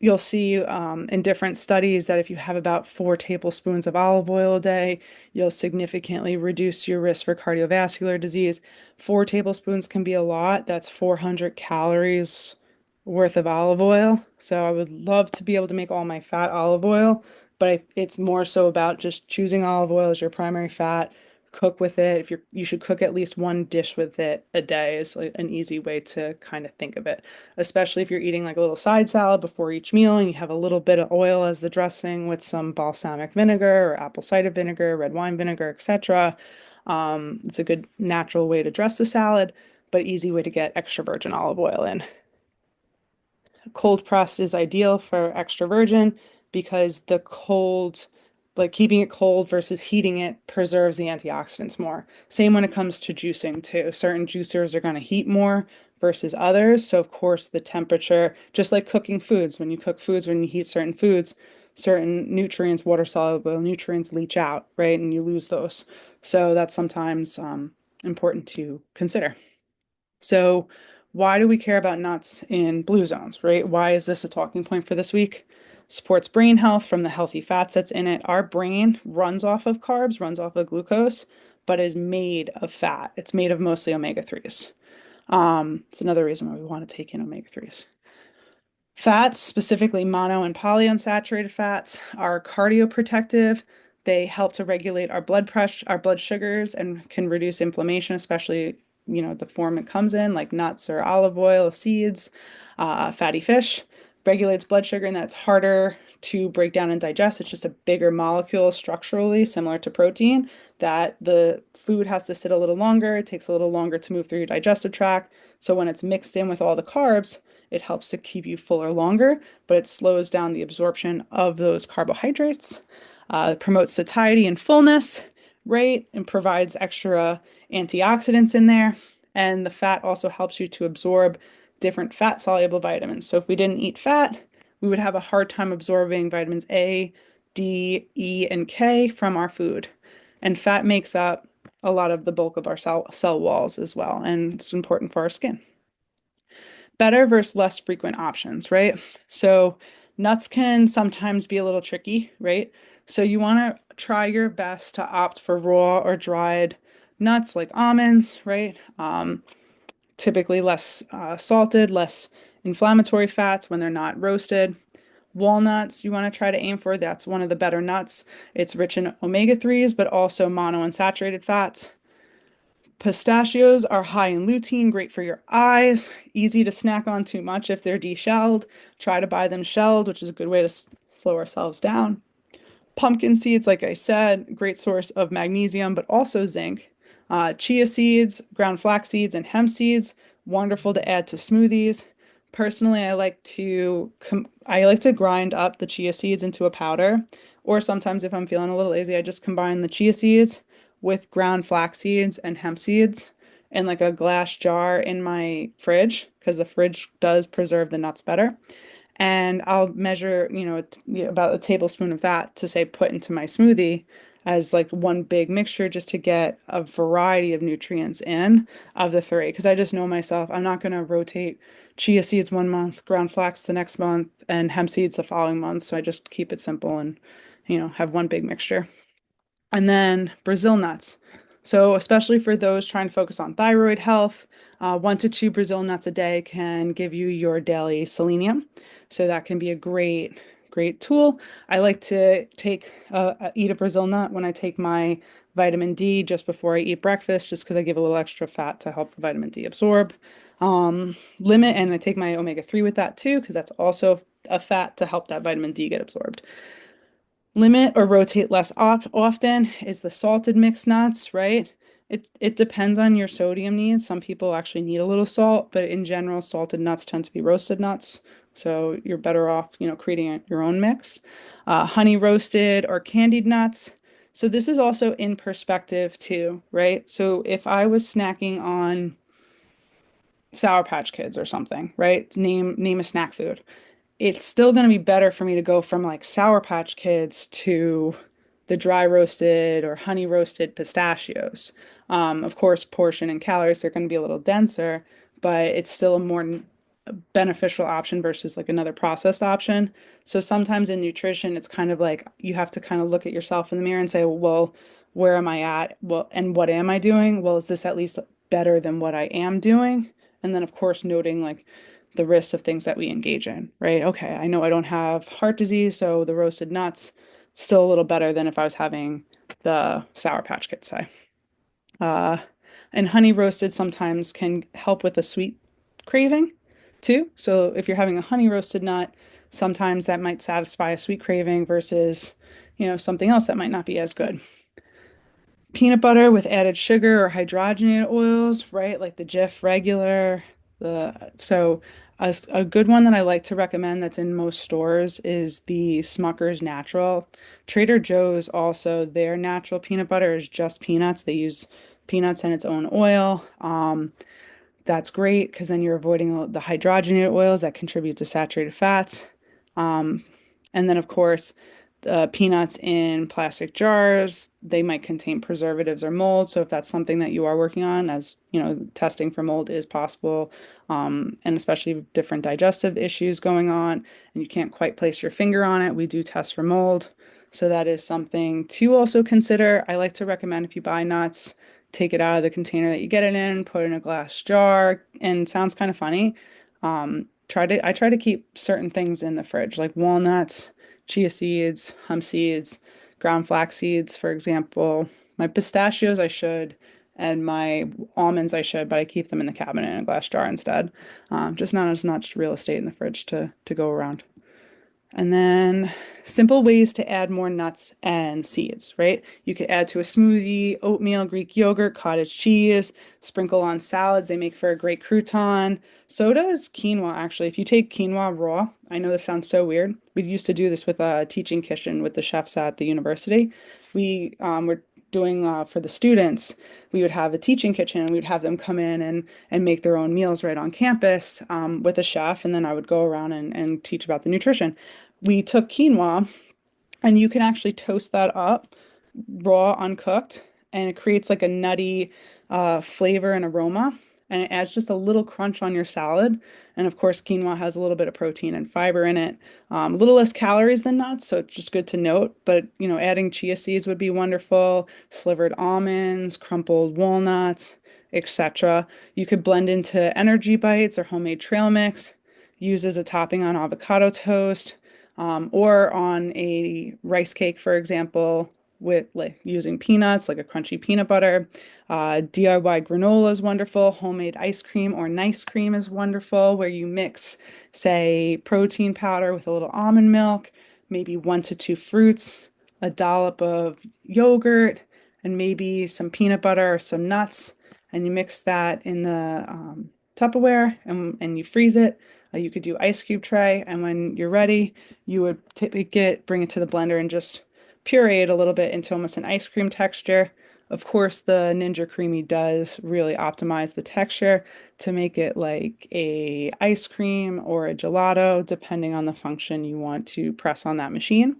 S1: you'll see in different studies that if you have about 4 tablespoons of olive oil a day, you'll significantly reduce your risk for cardiovascular disease. 4 tablespoons can be a lot. That's 400 calories worth of olive oil. So I would love to be able to make all my fat olive oil, but it's more so about just choosing olive oil as your primary fat. Cook with it. If you should cook at least one dish with it a day is like an easy way to kind of think of it, especially if you're eating like a little side salad before each meal and you have a little bit of oil as the dressing with some balsamic vinegar or apple cider vinegar, red wine vinegar, etc. It's a good natural way to dress the salad, but easy way to get extra virgin olive oil in. Cold press is ideal for extra virgin because the cold, like keeping it cold versus heating it, preserves the antioxidants more. Same when it comes to juicing too. Certain juicers are going to heat more versus others. So of course the temperature, just like cooking foods, when you cook foods, when you heat certain foods, certain nutrients, water soluble nutrients leach out, right? And you lose those. So that's sometimes important to consider. So, why do we care about nuts in blue zones, right? Why is this a talking point for this week? Supports brain health from the healthy fats that's in it. Our brain runs off of carbs, runs off of glucose, but is made of fat. It's made of mostly omega-3s. It's another reason why we want to take in omega-3s. Fats, specifically mono and polyunsaturated fats, are cardioprotective. They help to regulate our blood pressure, our blood sugars, and can reduce inflammation, especially, the form it comes in, like nuts or olive oil, seeds, fatty fish. Regulates blood sugar, and that's harder to break down and digest. It's just a bigger molecule structurally, similar to protein, that the food has to sit a little longer. It takes a little longer to move through your digestive tract. So when it's mixed in with all the carbs, it helps to keep you fuller longer, but it slows down the absorption of those carbohydrates. It promotes satiety and fullness, right? And provides extra antioxidants in there. And the fat also helps you to absorb different fat soluble vitamins. So if we didn't eat fat, we would have a hard time absorbing vitamins A, D, E, and K from our food. And fat makes up a lot of the bulk of our cell walls as well. And it's important for our skin. Better versus less frequent options, right? So nuts can sometimes be a little tricky, right? So you want to try your best to opt for raw or dried nuts like almonds, right? Typically less salted, less inflammatory fats when they're not roasted. Walnuts, you want to try to aim for. That's one of the better nuts. It's rich in omega-3s, but also monounsaturated fats. Pistachios are high in lutein, great for your eyes, easy to snack on too much if they're deshelled. Try to buy them shelled, which is a good way to slow ourselves down. Pumpkin seeds, like I said, great source of magnesium, but also zinc. Chia seeds, ground flax seeds, and hemp seeds, wonderful to add to smoothies. Personally, I like to grind up the chia seeds into a powder, or sometimes if I'm feeling a little lazy, I just combine the chia seeds with ground flax seeds and hemp seeds in like a glass jar in my fridge because the fridge does preserve the nuts better. And I'll measure, about a tablespoon of that to say put into my smoothie as like one big mixture just to get a variety of nutrients in of the three. Because I just know myself, I'm not going to rotate chia seeds one month, ground flax the next month, and hemp seeds the following month. So I just keep it simple and, have one big mixture. And then Brazil nuts. So, especially for those trying to focus on thyroid health, 1 to 2 Brazil nuts a day can give you your daily selenium. So, that can be a great, great tool. I like to eat a Brazil nut when I take my vitamin D just before I eat breakfast, just because I give a little extra fat to help the vitamin D absorb. Limit, and I take my omega-3 with that too, because that's also a fat to help that vitamin D get absorbed. Limit or rotate less often is the salted mixed nuts, right? It depends on your sodium needs. Some people actually need a little salt, but in general, salted nuts tend to be roasted nuts. So you're better off, creating your own mix. Honey roasted or candied nuts. So this is also in perspective too, right? So if I was snacking on Sour Patch Kids or something, right? Name a snack food, it's still going to be better for me to go from like Sour Patch Kids to the dry roasted or honey roasted pistachios. Of course, portion and calories are going to be a little denser, but it's still a more beneficial option versus like another processed option. So sometimes in nutrition, it's kind of like you have to kind of look at yourself in the mirror and say, well, where am I at? Well, and what am I doing? Well, is this at least better than what I am doing? And then, of course, noting like the risks of things that we engage in, right? Okay, I know I don't have heart disease, so the roasted nuts still a little better than if I was having the Sour Patch Kids, say. Uh, and honey roasted sometimes can help with a sweet craving too. So if you're having a honey roasted nut, sometimes that might satisfy a sweet craving versus, something else that might not be as good. Peanut butter with added sugar or hydrogenated oils, right? Like the Jif regular. A good one that I like to recommend that's in most stores is the Smucker's Natural. Trader Joe's also, their natural peanut butter is just peanuts. They use peanuts and its own oil. That's great because then you're avoiding the hydrogenated oils that contribute to saturated fats. Um, and then, of course, peanuts in plastic jars, they might contain preservatives or mold. So if that's something that you are working on, as testing for mold is possible, and especially different digestive issues going on, and you can't quite place your finger on it, we do test for mold. So that is something to also consider. I like to recommend if you buy nuts, take it out of the container that you get it in, put it in a glass jar, and it sounds kind of funny. I try to keep certain things in the fridge, like walnuts, chia seeds, hemp seeds, ground flax seeds, for example. My pistachios I should, and my almonds I should, but I keep them in the cabinet in a glass jar instead. Just not as much real estate in the fridge to go around. And then simple ways to add more nuts and seeds, right? You could add to a smoothie, oatmeal, Greek yogurt, cottage cheese, sprinkle on salads. They make for a great crouton. So does quinoa, actually. If you take quinoa raw, I know this sounds so weird. We used to do this with a teaching kitchen with the chefs at the university. We were doing for the students, we would have a teaching kitchen and we would have them come in and make their own meals right on campus with a chef. And then I would go around and teach about the nutrition. We took quinoa and you can actually toast that up raw, uncooked, and it creates like a nutty flavor and aroma. And it adds just a little crunch on your salad. And of course, quinoa has a little bit of protein and fiber in it, a little less calories than nuts, so it's just good to note. But adding chia seeds would be wonderful, slivered almonds, crumpled walnuts, etc. You could blend into energy bites or homemade trail mix, use as a topping on avocado toast, or on a rice cake, for example, with like using peanuts, like a crunchy peanut butter. DIY granola is wonderful. Homemade ice cream or nice cream is wonderful, where you mix, say, protein powder with a little almond milk, maybe 1 to 2 fruits, a dollop of yogurt, and maybe some peanut butter or some nuts. And you mix that in the Tupperware and you freeze it. You could do ice cube tray, and when you're ready, you would bring it to the blender and just puree it a little bit into almost an ice cream texture. Of course, the Ninja Creamy does really optimize the texture to make it like a ice cream or a gelato, depending on the function you want to press on that machine.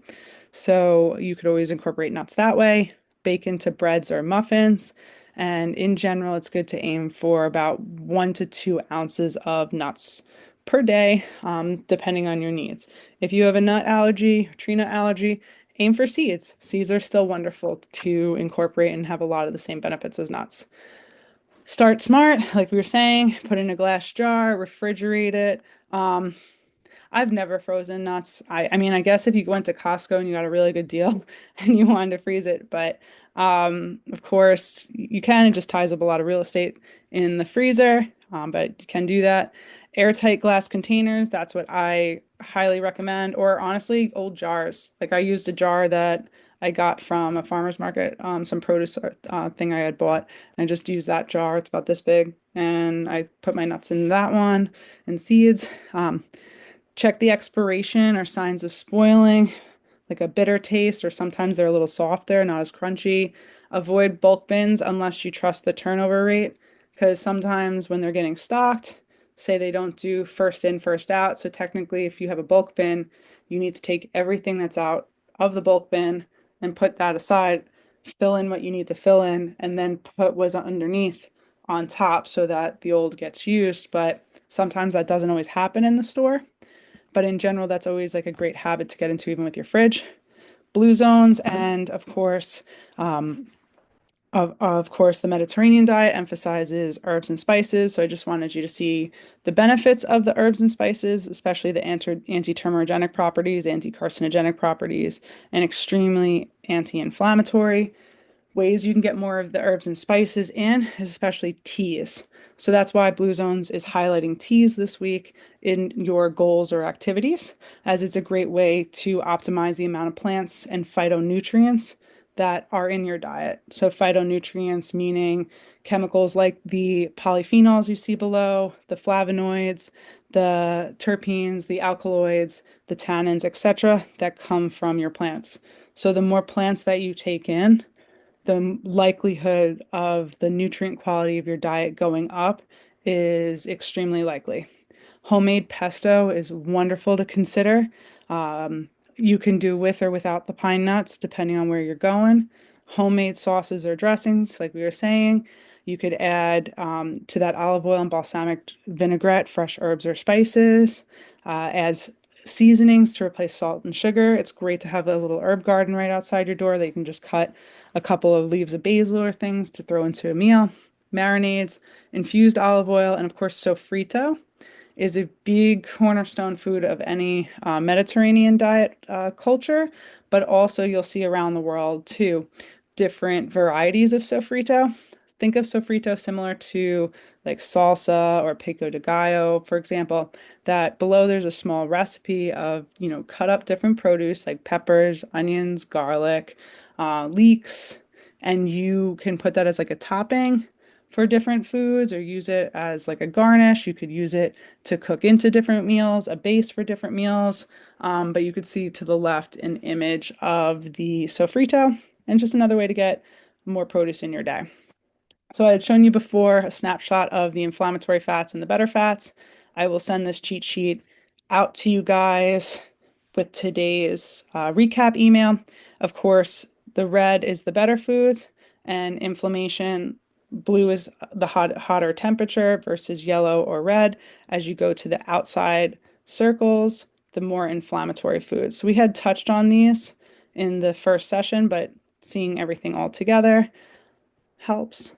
S1: So you could always incorporate nuts that way, bake into breads or muffins. And in general, it's good to aim for about 1 to 2 ounces of nuts per day, depending on your needs. If you have a nut allergy, tree nut allergy, aim for seeds. Seeds are still wonderful to incorporate and have a lot of the same benefits as nuts. Start smart, like we were saying, put in a glass jar, refrigerate it. I've never frozen nuts. I mean, I guess if you went to Costco and you got a really good deal and you wanted to freeze it, but of course, you can. It just ties up a lot of real estate in the freezer, but you can do that. Airtight glass containers, that's what I highly recommend. Or honestly, old jars. Like I used a jar that I got from a farmer's market, some produce thing I had bought, and I just used that jar. It's about this big, and I put my nuts in that one and seeds. Check the expiration or signs of spoiling, like a bitter taste, or sometimes they're a little softer, not as crunchy. Avoid bulk bins unless you trust the turnover rate, because sometimes when they're getting stocked, say they don't do first in, first out. So technically, if you have a bulk bin, you need to take everything that's out of the bulk bin and put that aside, fill in what you need to fill in, and then put what's underneath on top so that the old gets used. But sometimes that doesn't always happen in the store. But in general, that's always like a great habit to get into, even with your fridge. Blue zones, and of course, the Mediterranean diet emphasizes herbs and spices. So I just wanted you to see the benefits of the herbs and spices, especially the anti-tumorigenic properties, anti-carcinogenic properties, and extremely anti-inflammatory. Ways you can get more of the herbs and spices in is especially teas. So that's why Blue Zones is highlighting teas this week in your goals or activities, as it's a great way to optimize the amount of plants and phytonutrients that are in your diet. So phytonutrients meaning chemicals like the polyphenols you see below, the flavonoids, the terpenes, the alkaloids, the tannins, etc., that come from your plants. So the more plants that you take in, the likelihood of the nutrient quality of your diet going up is extremely likely. Homemade pesto is wonderful to consider. You can do with or without the pine nuts, depending on where you're going. Homemade sauces or dressings, like we were saying, you could add to that olive oil and balsamic vinaigrette, fresh herbs or spices, as seasonings to replace salt and sugar. It's great to have a little herb garden right outside your door that you can just cut a couple of leaves of basil or things to throw into a meal. Marinades, infused olive oil, and of course, sofrito is a big cornerstone food of any Mediterranean diet culture, but also you'll see around the world too different varieties of sofrito. Think of sofrito similar to like salsa or pico de gallo, for example, that below there's a small recipe of, cut up different produce like peppers, onions, garlic, leeks, and you can put that as like a topping for different foods or use it as like a garnish. You could use it to cook into different meals, a base for different meals. But you could see to the left an image of the sofrito and just another way to get more produce in your day. So I had shown you before a snapshot of the inflammatory fats and the better fats. I will send this cheat sheet out to you guys with today's recap email. Of course, the red is the better foods and inflammation. Blue is the hotter temperature versus yellow or red. As you go to the outside circles, the more inflammatory foods. So we had touched on these in the first session, but seeing everything all together helps.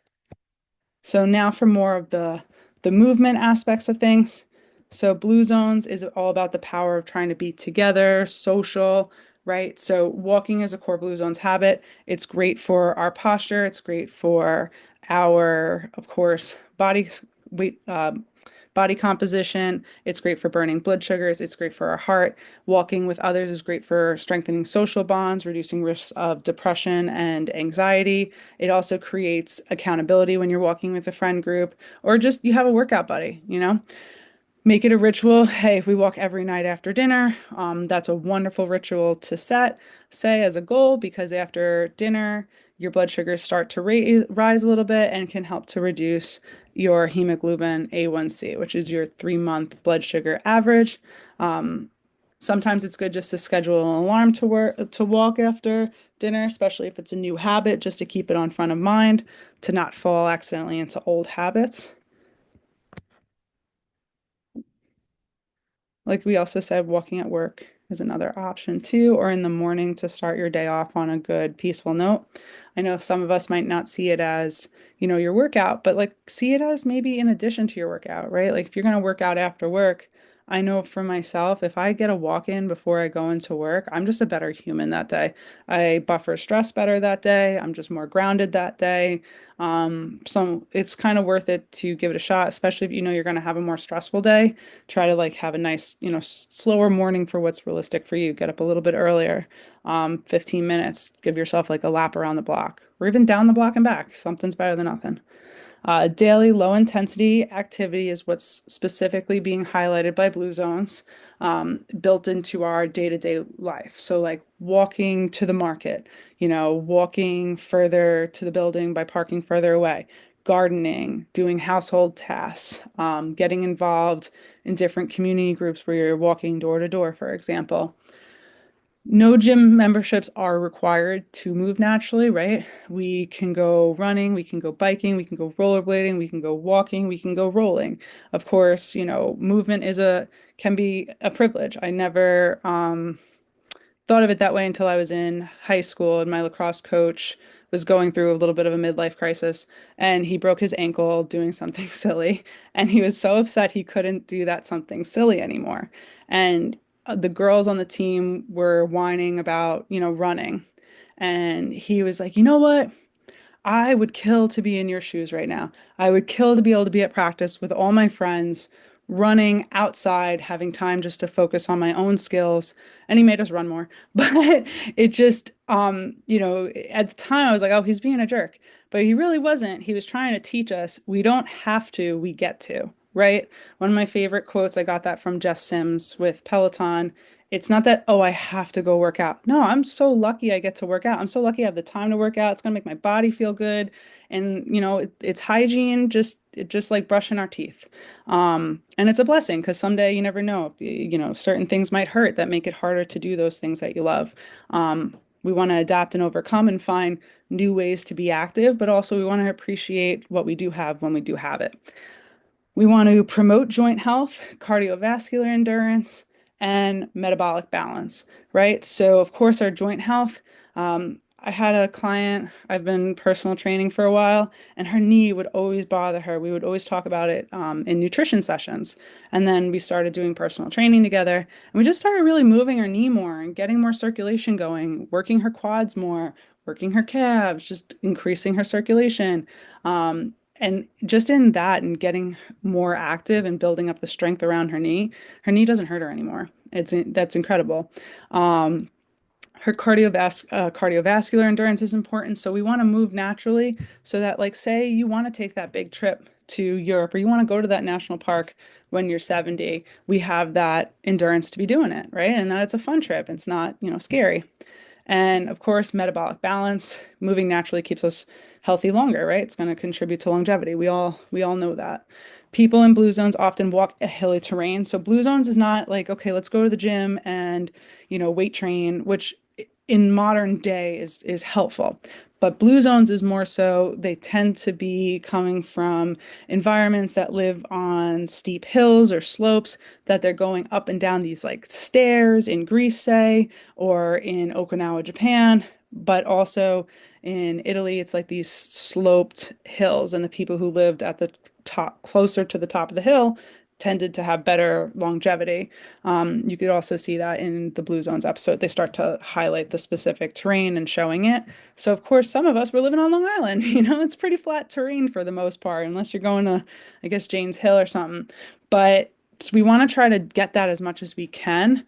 S1: So now for more of the movement aspects of things. So blue zones is all about the power of trying to be together, social, right? So walking is a core blue zones habit. It's great for our posture. It's great for our, of course, weight, body composition. It's great for burning blood sugars. It's great for our heart. Walking with others is great for strengthening social bonds, reducing risks of depression and anxiety. It also creates accountability when you're walking with a friend group or just you have a workout buddy. Make it a ritual. Hey, if we walk every night after dinner, that's a wonderful ritual to say as a goal because after dinner, your blood sugars start to rise a little bit and can help to reduce your hemoglobin A1C, which is your 3-month blood sugar average. Um, Sometimes it's good just to schedule an alarm to walk after dinner, especially if it's a new habit, just to keep it on front of mind, to not fall accidentally into old habits. Like we also said, walking at work is another option too, or in the morning to start your day off on a good, peaceful note. I know some of us might not see it as, your workout, but like see it as maybe in addition to your workout, right? Like if you're going to work out after work, I know for myself, if I get a walk in before I go into work, I'm just a better human that day. I buffer stress better that day. I'm just more grounded that day. So it's kind of worth it to give it a shot, especially if you know you're going to have a more stressful day. Try to like have a nice, slower morning for what's realistic for you. Get up a little bit earlier, 15 minutes, give yourself like a lap around the block or even down the block and back. Something's better than nothing. Daily low intensity activity is what's specifically being highlighted by Blue Zones, built into our day-to-day life. So like walking to the market, walking further to the building by parking further away, gardening, doing household tasks, getting involved in different community groups where you're walking door to door, for example. No gym memberships are required to move naturally, right? We can go running, we can go biking, we can go rollerblading, we can go walking, we can go rolling. Of course, movement can be a privilege. I never thought of it that way until I was in high school and my lacrosse coach was going through a little bit of a midlife crisis and he broke his ankle doing something silly and he was so upset he couldn't do that something silly anymore. And the girls on the team were whining about, running. And he was like, "You know what? I would kill to be in your shoes right now. I would kill to be able to be at practice with all my friends, running outside, having time just to focus on my own skills." And he made us run more. But it just, at the time I was like, oh, he's being a jerk. But he really wasn't. He was trying to teach us we don't have to, we get to, right? One of my favorite quotes, I got that from Jess Sims with Peloton. It's not that, oh, I have to go work out. No, I'm so lucky I get to work out. I'm so lucky I have the time to work out. It's going to make my body feel good. And, it's hygiene, just like brushing our teeth. And it's a blessing because someday you never know. Certain things might hurt that make it harder to do those things that you love. We want to adapt and overcome and find new ways to be active, but also we want to appreciate what we do have when we do have it. We want to promote joint health, cardiovascular endurance, and metabolic balance, right? So, of course, our joint health, I had a client, I've been personal training for a while, and her knee would always bother her. We would always talk about it in nutrition sessions. And then we started doing personal training together, and we just started really moving her knee more and getting more circulation going, working her quads more, working her calves, just increasing her circulation. And just in that and getting more active and building up the strength around her knee doesn't hurt her anymore. That's incredible. Um, Her cardiovascular endurance is important. So we want to move naturally so that, like, say you want to take that big trip to Europe or you want to go to that national park when you're 70, we have that endurance to be doing it, right? And that it's a fun trip. It's not, scary. And of course, metabolic balance, moving naturally keeps us healthy longer, right? It's going to contribute to longevity. We all know that. People in blue zones often walk a hilly terrain. So blue zones is not like, okay, let's go to the gym and, weight train, which in modern day is helpful. But blue zones is more so they tend to be coming from environments that live on steep hills or slopes that they're going up and down these like stairs in Greece, say, or in Okinawa, Japan, but also in Italy, it's like these sloped hills, and the people who lived at the top, closer to the top of the hill, tended to have better longevity. You could also see that in the Blue Zones episode. They start to highlight the specific terrain and showing it. So, of course, some of us were living on Long Island. It's pretty flat terrain for the most part, unless you're going to, I guess, Janes Hill or something. But we want to try to get that as much as we can.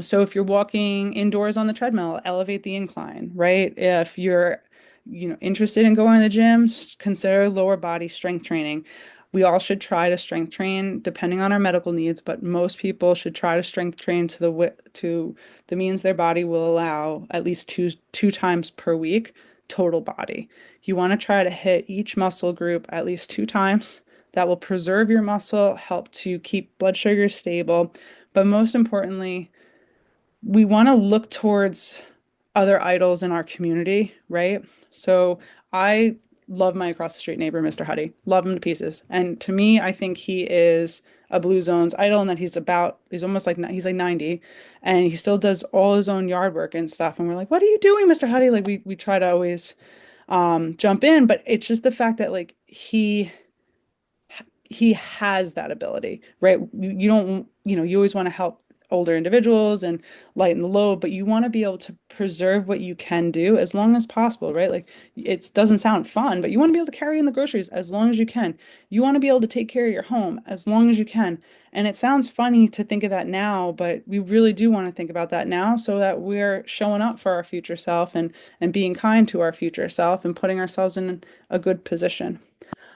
S1: So if you're walking indoors on the treadmill, elevate the incline, right? If you're, interested in going to the gym, consider lower body strength training. We all should try to strength train depending on our medical needs, but most people should try to strength train to the means their body will allow at least two times per week total body. You want to try to hit each muscle group at least 2 times. That will preserve your muscle, help to keep blood sugar stable, but most importantly, we want to look towards other idols in our community, right? So I love my across the street neighbor, Mr. Huddy. Love him to pieces. And to me, I think he is a Blue Zones idol and that he's almost like, he's like 90 and he still does all his own yard work and stuff. And we're like, what are you doing, Mr. Huddy? Like we try to always jump in, but it's just the fact that like he has that ability, right? You don't, you always want to help older individuals and lighten the load, but you want to be able to preserve what you can do as long as possible, right? Like it doesn't sound fun, but you want to be able to carry in the groceries as long as you can. You want to be able to take care of your home as long as you can. And it sounds funny to think of that now, but we really do want to think about that now so that we're showing up for our future self and being kind to our future self and putting ourselves in a good position.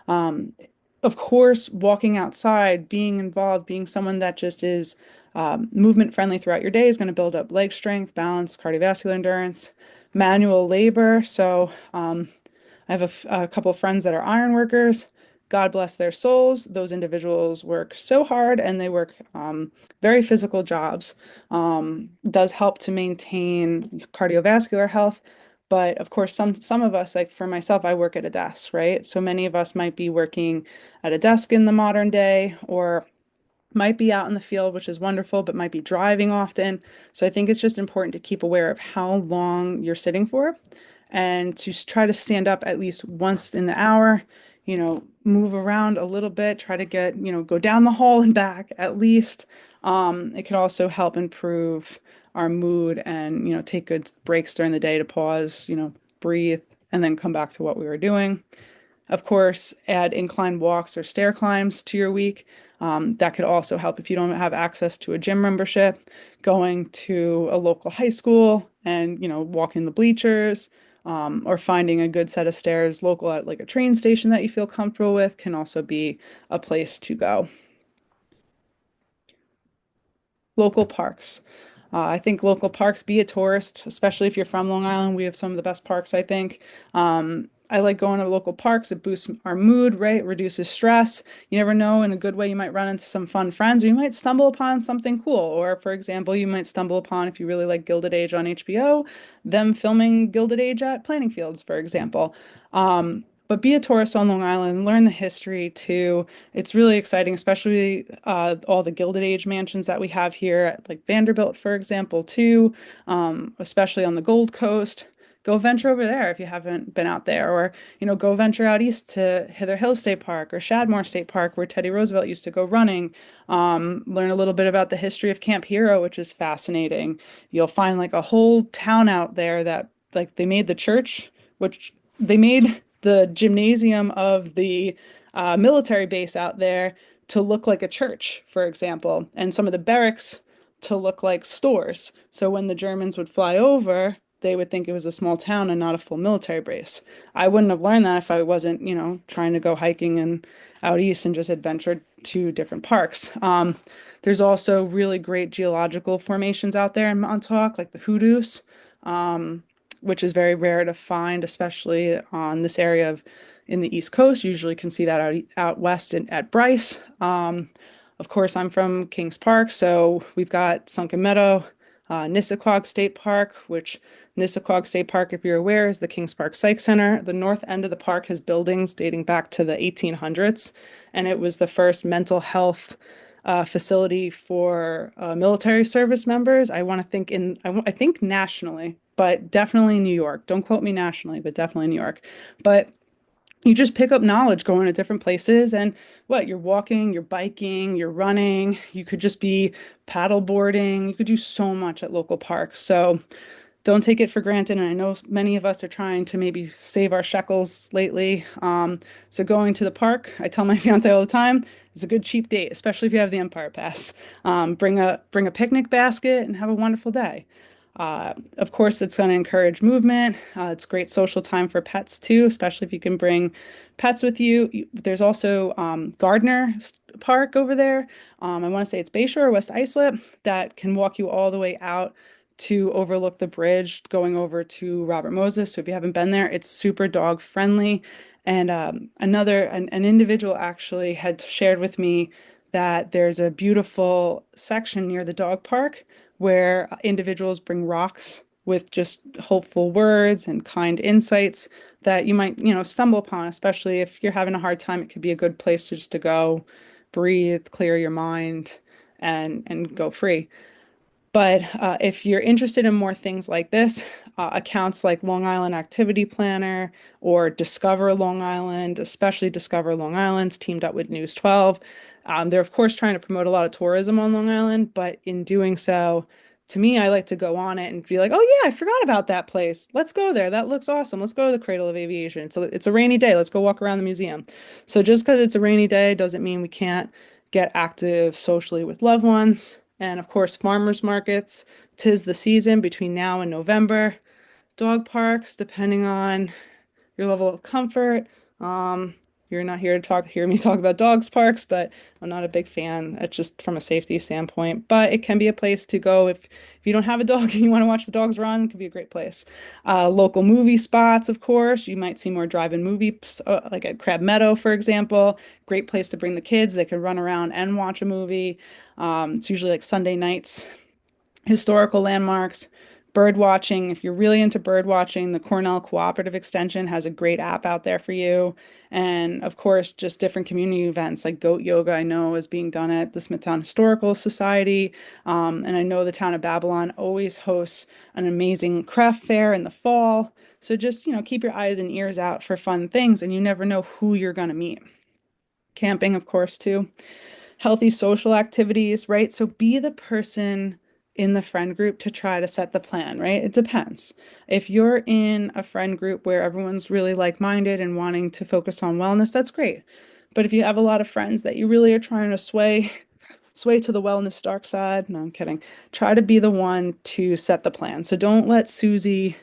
S1: Um, of course, walking outside, being involved, being someone that just is movement friendly throughout your day is going to build up leg strength, balance, cardiovascular endurance, manual labor. So I have a couple of friends that are iron workers. God bless their souls. Those individuals work so hard and they work very physical jobs. Does help to maintain cardiovascular health. But of course, some of us, like for myself, I work at a desk, right? So many of us might be working at a desk in the modern day or might be out in the field, which is wonderful, but might be driving often. So I think it's just important to keep aware of how long you're sitting for and to try to stand up at least once in the hour, move around a little bit, try to get, go down the hall and back at least. It can also help improve our mood and, take good breaks during the day to pause, breathe, and then come back to what we were doing. Of course, add incline walks or stair climbs to your week. That could also help if you don't have access to a gym membership, going to a local high school and, walking the bleachers, or finding a good set of stairs local at like a train station that you feel comfortable with can also be a place to go. Local parks. I think local parks, be a tourist, especially if you're from Long Island, we have some of the best parks, I think. I like going to local parks. It boosts our mood, right? It reduces stress. You never know, in a good way, you might run into some fun friends, or you might stumble upon something cool. Or, for example, you might stumble upon, if you really like Gilded Age on HBO, them filming Gilded Age at Planting Fields, for example. But be a tourist on Long Island, learn the history too. It's really exciting, especially all the Gilded Age mansions that we have here, at, like Vanderbilt, for example, too, especially on the Gold Coast. go venture over there if you haven't been out there, or go venture out east to Hither Hill State Park or Shadmore State Park, where Teddy Roosevelt used to go running. Learn a little bit about the history of Camp Hero, which is fascinating. You'll find like a whole town out there that like they made the church, which they made the gymnasium of the military base out there to look like a church, for example, and some of the barracks to look like stores. So when the Germans would fly over, they would think it was a small town and not a full military base. I wouldn't have learned that if I wasn't, trying to go hiking and out east and just adventured to different parks. There's also really great geological formations out there in Montauk, like the Hoodoos, which is very rare to find, especially on this area of in the East Coast. You usually can see that out west at Bryce. Of course, I'm from Kings Park, so we've got Sunken Meadow, Nissequogue State Park, which Nissequogue State Park, if you're aware, is the Kings Park Psych Center. The north end of the park has buildings dating back to the 1800s, and it was the first mental health facility for military service members. I want to think I think nationally, but definitely New York. Don't quote me nationally, but definitely New York. But you just pick up knowledge going to different places, and you're walking, you're biking, you're running, you could just be paddle boarding, you could do so much at local parks. So don't take it for granted. And I know many of us are trying to maybe save our shekels lately. So going to the park, I tell my fiance all the time, is a good cheap date, especially if you have the Empire Pass. Bring a picnic basket and have a wonderful day. Of course, it's going to encourage movement. It's great social time for pets too, especially if you can bring pets with you. There's also Gardner Park over there. I want to say it's Bayshore or West Islip that can walk you all the way out to overlook the bridge going over to Robert Moses. So if you haven't been there, it's super dog friendly. And an individual actually had shared with me that there's a beautiful section near the dog park where individuals bring rocks with just hopeful words and kind insights that you might, stumble upon, especially if you're having a hard time. It could be a good place just to go breathe, clear your mind, and go free. But if you're interested in more things like this, accounts like Long Island Activity Planner or Discover Long Island, especially Discover Long Island's teamed up with News 12. They're, of course, trying to promote a lot of tourism on Long Island, but in doing so, to me, I like to go on it and be like, oh, yeah, I forgot about that place. Let's go there. That looks awesome. Let's go to the Cradle of Aviation. So it's a rainy day. Let's go walk around the museum. So just because it's a rainy day doesn't mean we can't get active socially with loved ones. And of course, farmers markets. 'Tis the season between now and November. Dog parks, depending on your level of comfort. Um, you're not here to hear me talk about dogs parks, but I'm not a big fan. It's just from a safety standpoint. But it can be a place to go if you don't have a dog and you want to watch the dogs run. It could be a great place. Local movie spots, of course. You might see more drive-in movies, like at Crab Meadow, for example. Great place to bring the kids. They can run around and watch a movie. It's usually like Sunday nights. Historical landmarks, bird watching. If you're really into bird watching, the Cornell Cooperative Extension has a great app out there for you. And of course, just different community events like goat yoga, I know is being done at the Smithtown Historical Society. And I know the town of Babylon always hosts an amazing craft fair in the fall. So just, keep your eyes and ears out for fun things, and you never know who you're going to meet. Camping, of course, too. Healthy social activities, right? So be the person in the friend group to try to set the plan, right? It depends. If you're in a friend group where everyone's really like-minded and wanting to focus on wellness, that's great. But if you have a lot of friends that you really are trying to sway to the wellness dark side, no, I'm kidding. Try to be the one to set the plan. So don't let Susie,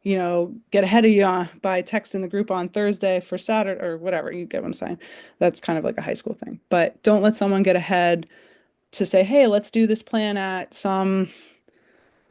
S1: get ahead of you by texting the group on Thursday for Saturday or whatever. You get what I'm saying? That's kind of like a high school thing. But don't let someone get ahead to say, hey, let's do this plan at some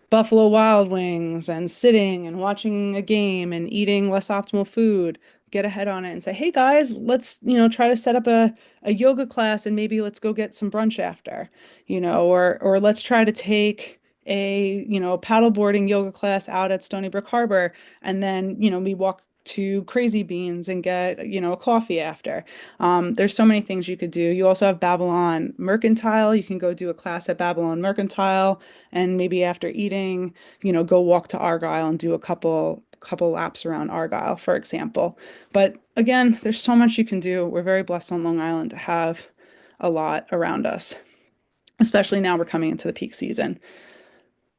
S1: Buffalo Wild Wings and sitting and watching a game and eating less optimal food. Get ahead on it and say, hey guys, let's, try to set up a yoga class and maybe let's go get some brunch after, or let's try to take a, paddleboarding yoga class out at Stony Brook Harbor. And then, we walk to Crazy Beans and get, a coffee after. There's so many things you could do. You also have Babylon Mercantile. You can go do a class at Babylon Mercantile and maybe after eating, go walk to Argyle and do a couple couple laps around Argyle, for example. But again, there's so much you can do. We're very blessed on Long Island to have a lot around us, especially now we're coming into the peak season.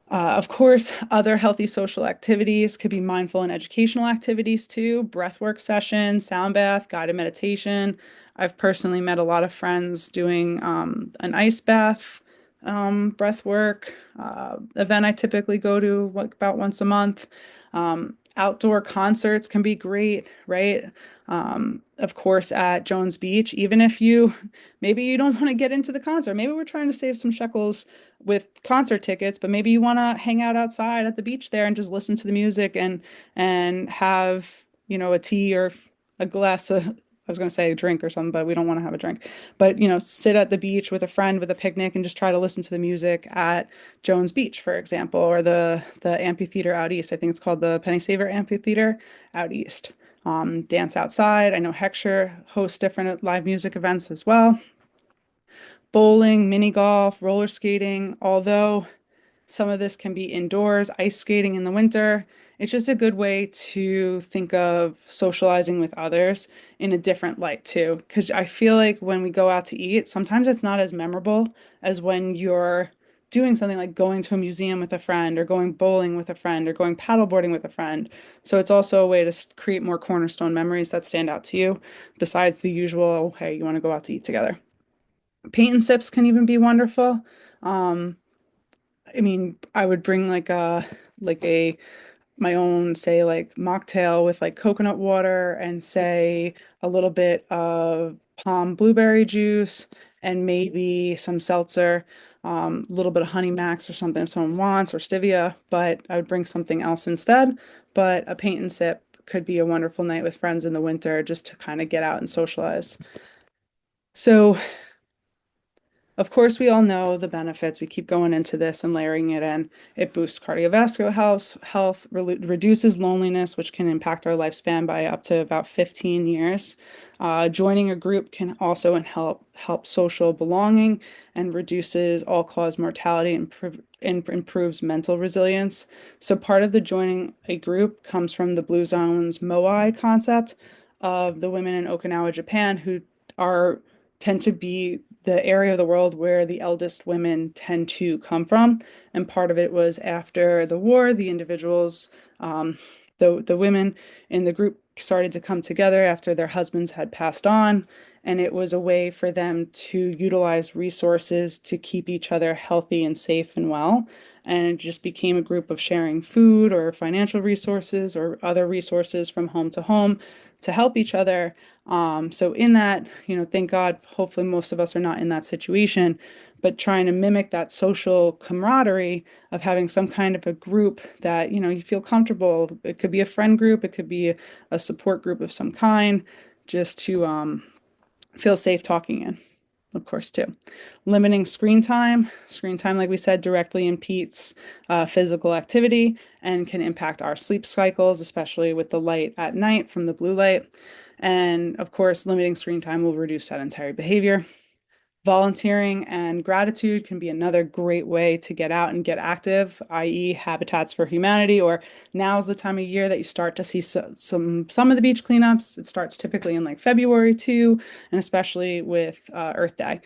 S1: Of course, other healthy social activities could be mindful and educational activities too, breathwork sessions, sound bath, guided meditation. I've personally met a lot of friends doing an ice bath, breath work event I typically go to about once a month. Outdoor concerts can be great, right? Of course, at Jones Beach, even if maybe you don't want to get into the concert, maybe we're trying to save some shekels with concert tickets, but maybe you want to hang out outside at the beach there and just listen to the music and have, a tea or a glass of, I was going to say a drink or something, but we don't want to have a drink. But, sit at the beach with a friend with a picnic and just try to listen to the music at Jones Beach, for example, or the amphitheater out east. I think it's called the Penny Saver Amphitheater out east. Dance outside. I know Heckscher hosts different live music events as well. Bowling, mini golf, roller skating, although some of this can be indoors, ice skating in the winter. It's just a good way to think of socializing with others in a different light too. Because I feel like when we go out to eat, sometimes it's not as memorable as when you're doing something like going to a museum with a friend or going bowling with a friend or going paddleboarding with a friend. So it's also a way to create more cornerstone memories that stand out to you besides the usual, "Oh, hey, you want to go out to eat together." Paint and sips can even be wonderful. Um, I mean, I would bring like a my own, say, like mocktail with like coconut water and say a little bit of palm blueberry juice and maybe some seltzer, a little bit of honey max or something if someone wants, or stevia, but I would bring something else instead. But a paint and sip could be a wonderful night with friends in the winter just to kind of get out and socialize. So of course, we all know the benefits. We keep going into this and layering it in. It boosts cardiovascular health, reduces loneliness, which can impact our lifespan by up to about 15 years. Joining a group can also help social belonging and reduces all-cause mortality and improves mental resilience. So part of the joining a group comes from the Blue Zone's Moai concept of the women in Okinawa, Japan, who are tend to be the area of the world where the eldest women tend to come from. And part of it was after the war, the individuals, the women in the group started to come together after their husbands had passed on. And it was a way for them to utilize resources to keep each other healthy and safe and well. And it just became a group of sharing food or financial resources or other resources from home to home to help each other. So in that, thank God, hopefully most of us are not in that situation, but trying to mimic that social camaraderie of having some kind of a group that, you feel comfortable. It could be a friend group, it could be a support group of some kind, just to feel safe talking in, of course, too. Limiting screen time. Screen time, like we said, directly impedes physical activity and can impact our sleep cycles, especially with the light at night from the blue light. And of course, limiting screen time will reduce sedentary behavior. Volunteering and gratitude can be another great way to get out and get active, i.e., Habitats for Humanity, or now's the time of year that you start to see some of the beach cleanups. It starts typically in like February too, and especially with Earth Day.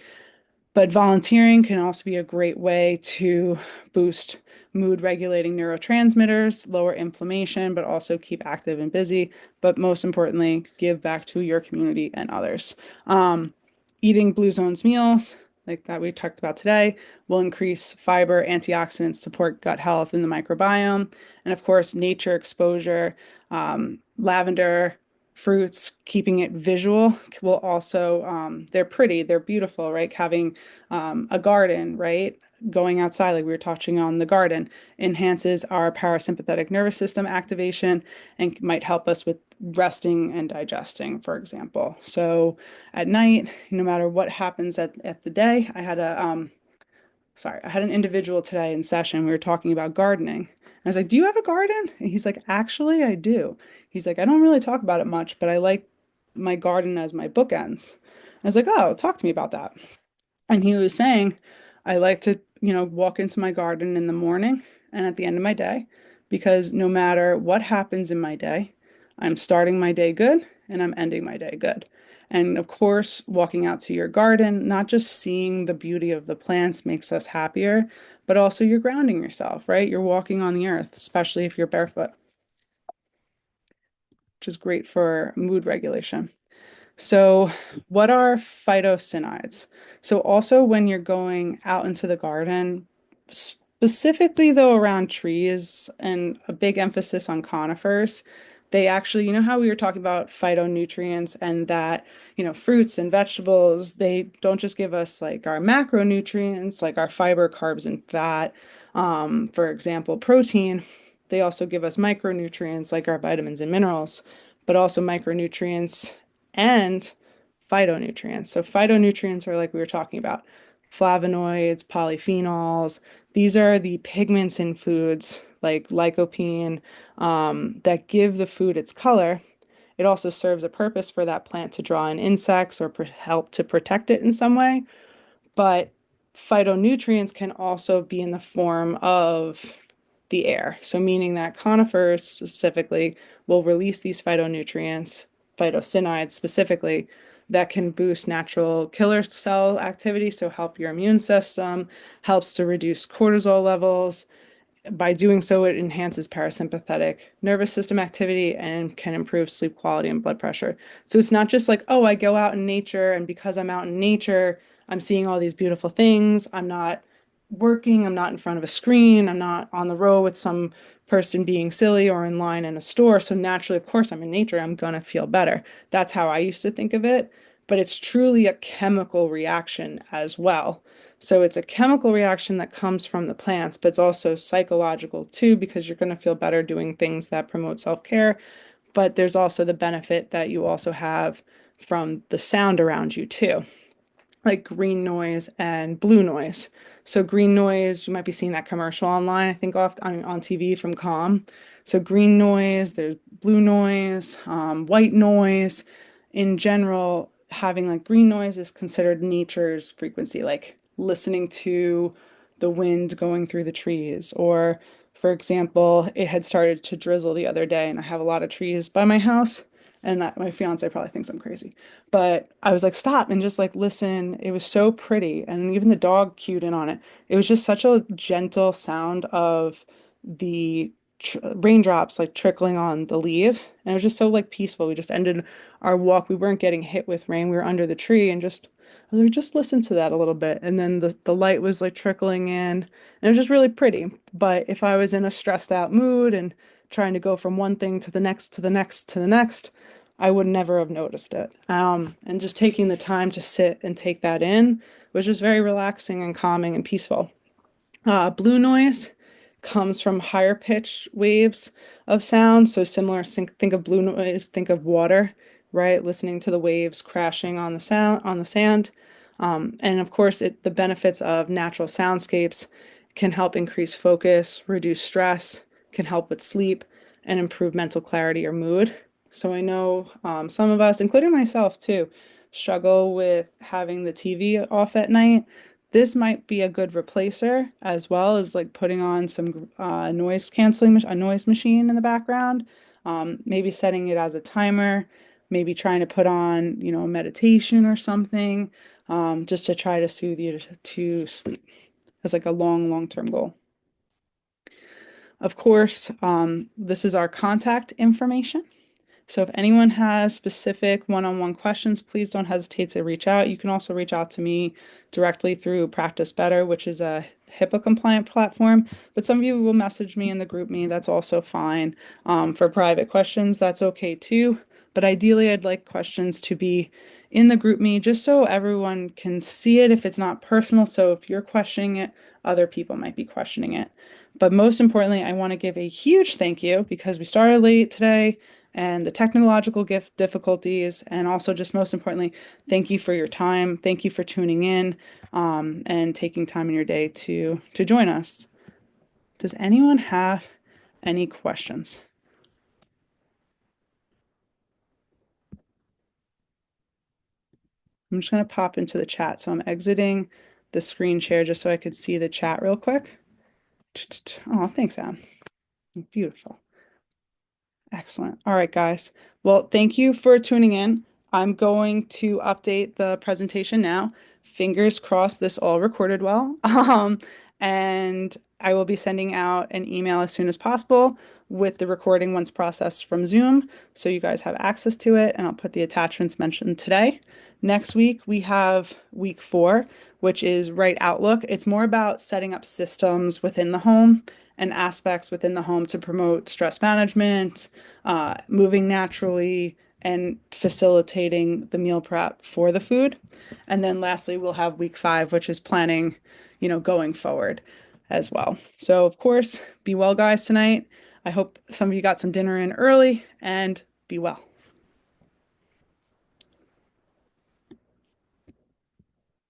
S1: But volunteering can also be a great way to boost mood regulating neurotransmitters, lower inflammation, but also keep active and busy. But most importantly, give back to your community and others. Eating Blue Zones meals, like that we talked about today, will increase fiber, antioxidants, support gut health and the microbiome. And of course, nature exposure, lavender, fruits, keeping it visual will also, they're pretty, they're beautiful, right? Having a garden, right? Going outside, like we were touching on the garden, enhances our parasympathetic nervous system activation and might help us with resting and digesting, for example. So at night, no matter what happens at the day, I had an individual today in session. We were talking about gardening. I was like, "Do you have a garden?" And he's like, "Actually, I do." He's like, "I don't really talk about it much, but I like my garden as my bookends." I was like, "Oh, talk to me about that." And he was saying, "I like to, walk into my garden in the morning and at the end of my day because no matter what happens in my day, I'm starting my day good and I'm ending my day good. And of course, walking out to your garden, not just seeing the beauty of the plants makes us happier, but also you're grounding yourself, right? You're walking on the earth, especially if you're barefoot, which is great for mood regulation. So, what are phytocynides? So, also when you're going out into the garden, specifically though around trees and a big emphasis on conifers, they actually, you know how we were talking about phytonutrients and that, fruits and vegetables, they don't just give us like our macronutrients, like our fiber, carbs, and fat, for example, protein. They also give us micronutrients like our vitamins and minerals, but also micronutrients and phytonutrients. So phytonutrients are like we were talking about, flavonoids, polyphenols. These are the pigments in foods like lycopene that give the food its color. It also serves a purpose for that plant to draw in insects or help to protect it in some way. But phytonutrients can also be in the form of the air. So, meaning that conifers specifically will release these phytonutrients, phytocyanides specifically, that can boost natural killer cell activity, so help your immune system, helps to reduce cortisol levels. By doing so, it enhances parasympathetic nervous system activity and can improve sleep quality and blood pressure. So it's not just like, oh, I go out in nature, and because I'm out in nature, I'm seeing all these beautiful things. I'm not working, I'm not in front of a screen, I'm not on the road with some person being silly or in line in a store. So naturally, of course, I'm in nature, I'm gonna feel better. That's how I used to think of it. But it's truly a chemical reaction as well. So it's a chemical reaction that comes from the plants, but it's also psychological too, because you're going to feel better doing things that promote self-care. But there's also the benefit that you also have from the sound around you too, like green noise and blue noise. So green noise, you might be seeing that commercial online, I think off on TV from Calm. So green noise, there's blue noise, white noise. In general, having like green noise is considered nature's frequency, like listening to the wind going through the trees. Or, for example, it had started to drizzle the other day, and I have a lot of trees by my house, and that my fiance probably thinks I'm crazy. But I was like, stop and just like listen. It was so pretty. And even the dog cued in on it. It was just such a gentle sound of the raindrops like trickling on the leaves. And it was just so like peaceful. We just ended our walk. We weren't getting hit with rain. We were under the tree and I was like, just listen to that a little bit. And then the light was like trickling in. And it was just really pretty. But if I was in a stressed out mood and trying to go from one thing to the next, to the next, to the next, I would never have noticed it. And just taking the time to sit and take that in was just very relaxing and calming and peaceful. Blue noise comes from higher pitched waves of sound. So similar, think of blue noise, think of water, right? Listening to the waves crashing on the sound on the sand. And of course, the benefits of natural soundscapes can help increase focus, reduce stress, can help with sleep, and improve mental clarity or mood. So I know some of us, including myself too, struggle with having the TV off at night. This might be a good replacer as well as like putting on some noise canceling, a noise machine in the background, maybe setting it as a timer, maybe trying to put on, a meditation or something, just to try to soothe you to sleep as like a long-term goal. Of course, this is our contact information. So if anyone has specific one-on-one questions, please don't hesitate to reach out. You can also reach out to me directly through Practice Better, which is a HIPAA compliant platform. But some of you will message me in the group me. That's also fine. For private questions, that's okay too. But ideally, I'd like questions to be in the group me just so everyone can see it if it's not personal. So if you're questioning it, other people might be questioning it. But most importantly, I want to give a huge thank you because we started late today and the technological gift difficulties, and also just most importantly, thank you for your time. Thank you for tuning in and taking time in your day to join us. Does anyone have any questions? I'm just going to pop into the chat. So I'm exiting the screen share just so I could see the chat real quick. Oh, thanks, Anne. Beautiful. Excellent. All right, guys. Well, thank you for tuning in. I'm going to update the presentation now. Fingers crossed this all recorded well. And I will be sending out an email as soon as possible with the recording once processed from Zoom, so you guys have access to it, and I'll put the attachments mentioned today. Next week, we have week 4, which is Right Outlook. It's more about setting up systems within the home and aspects within the home to promote stress management, moving naturally, and facilitating the meal prep for the food. And then lastly, we'll have week 5, which is planning, going forward as well. So, of course, be well, guys, tonight. I hope some of you got some dinner in early and be well.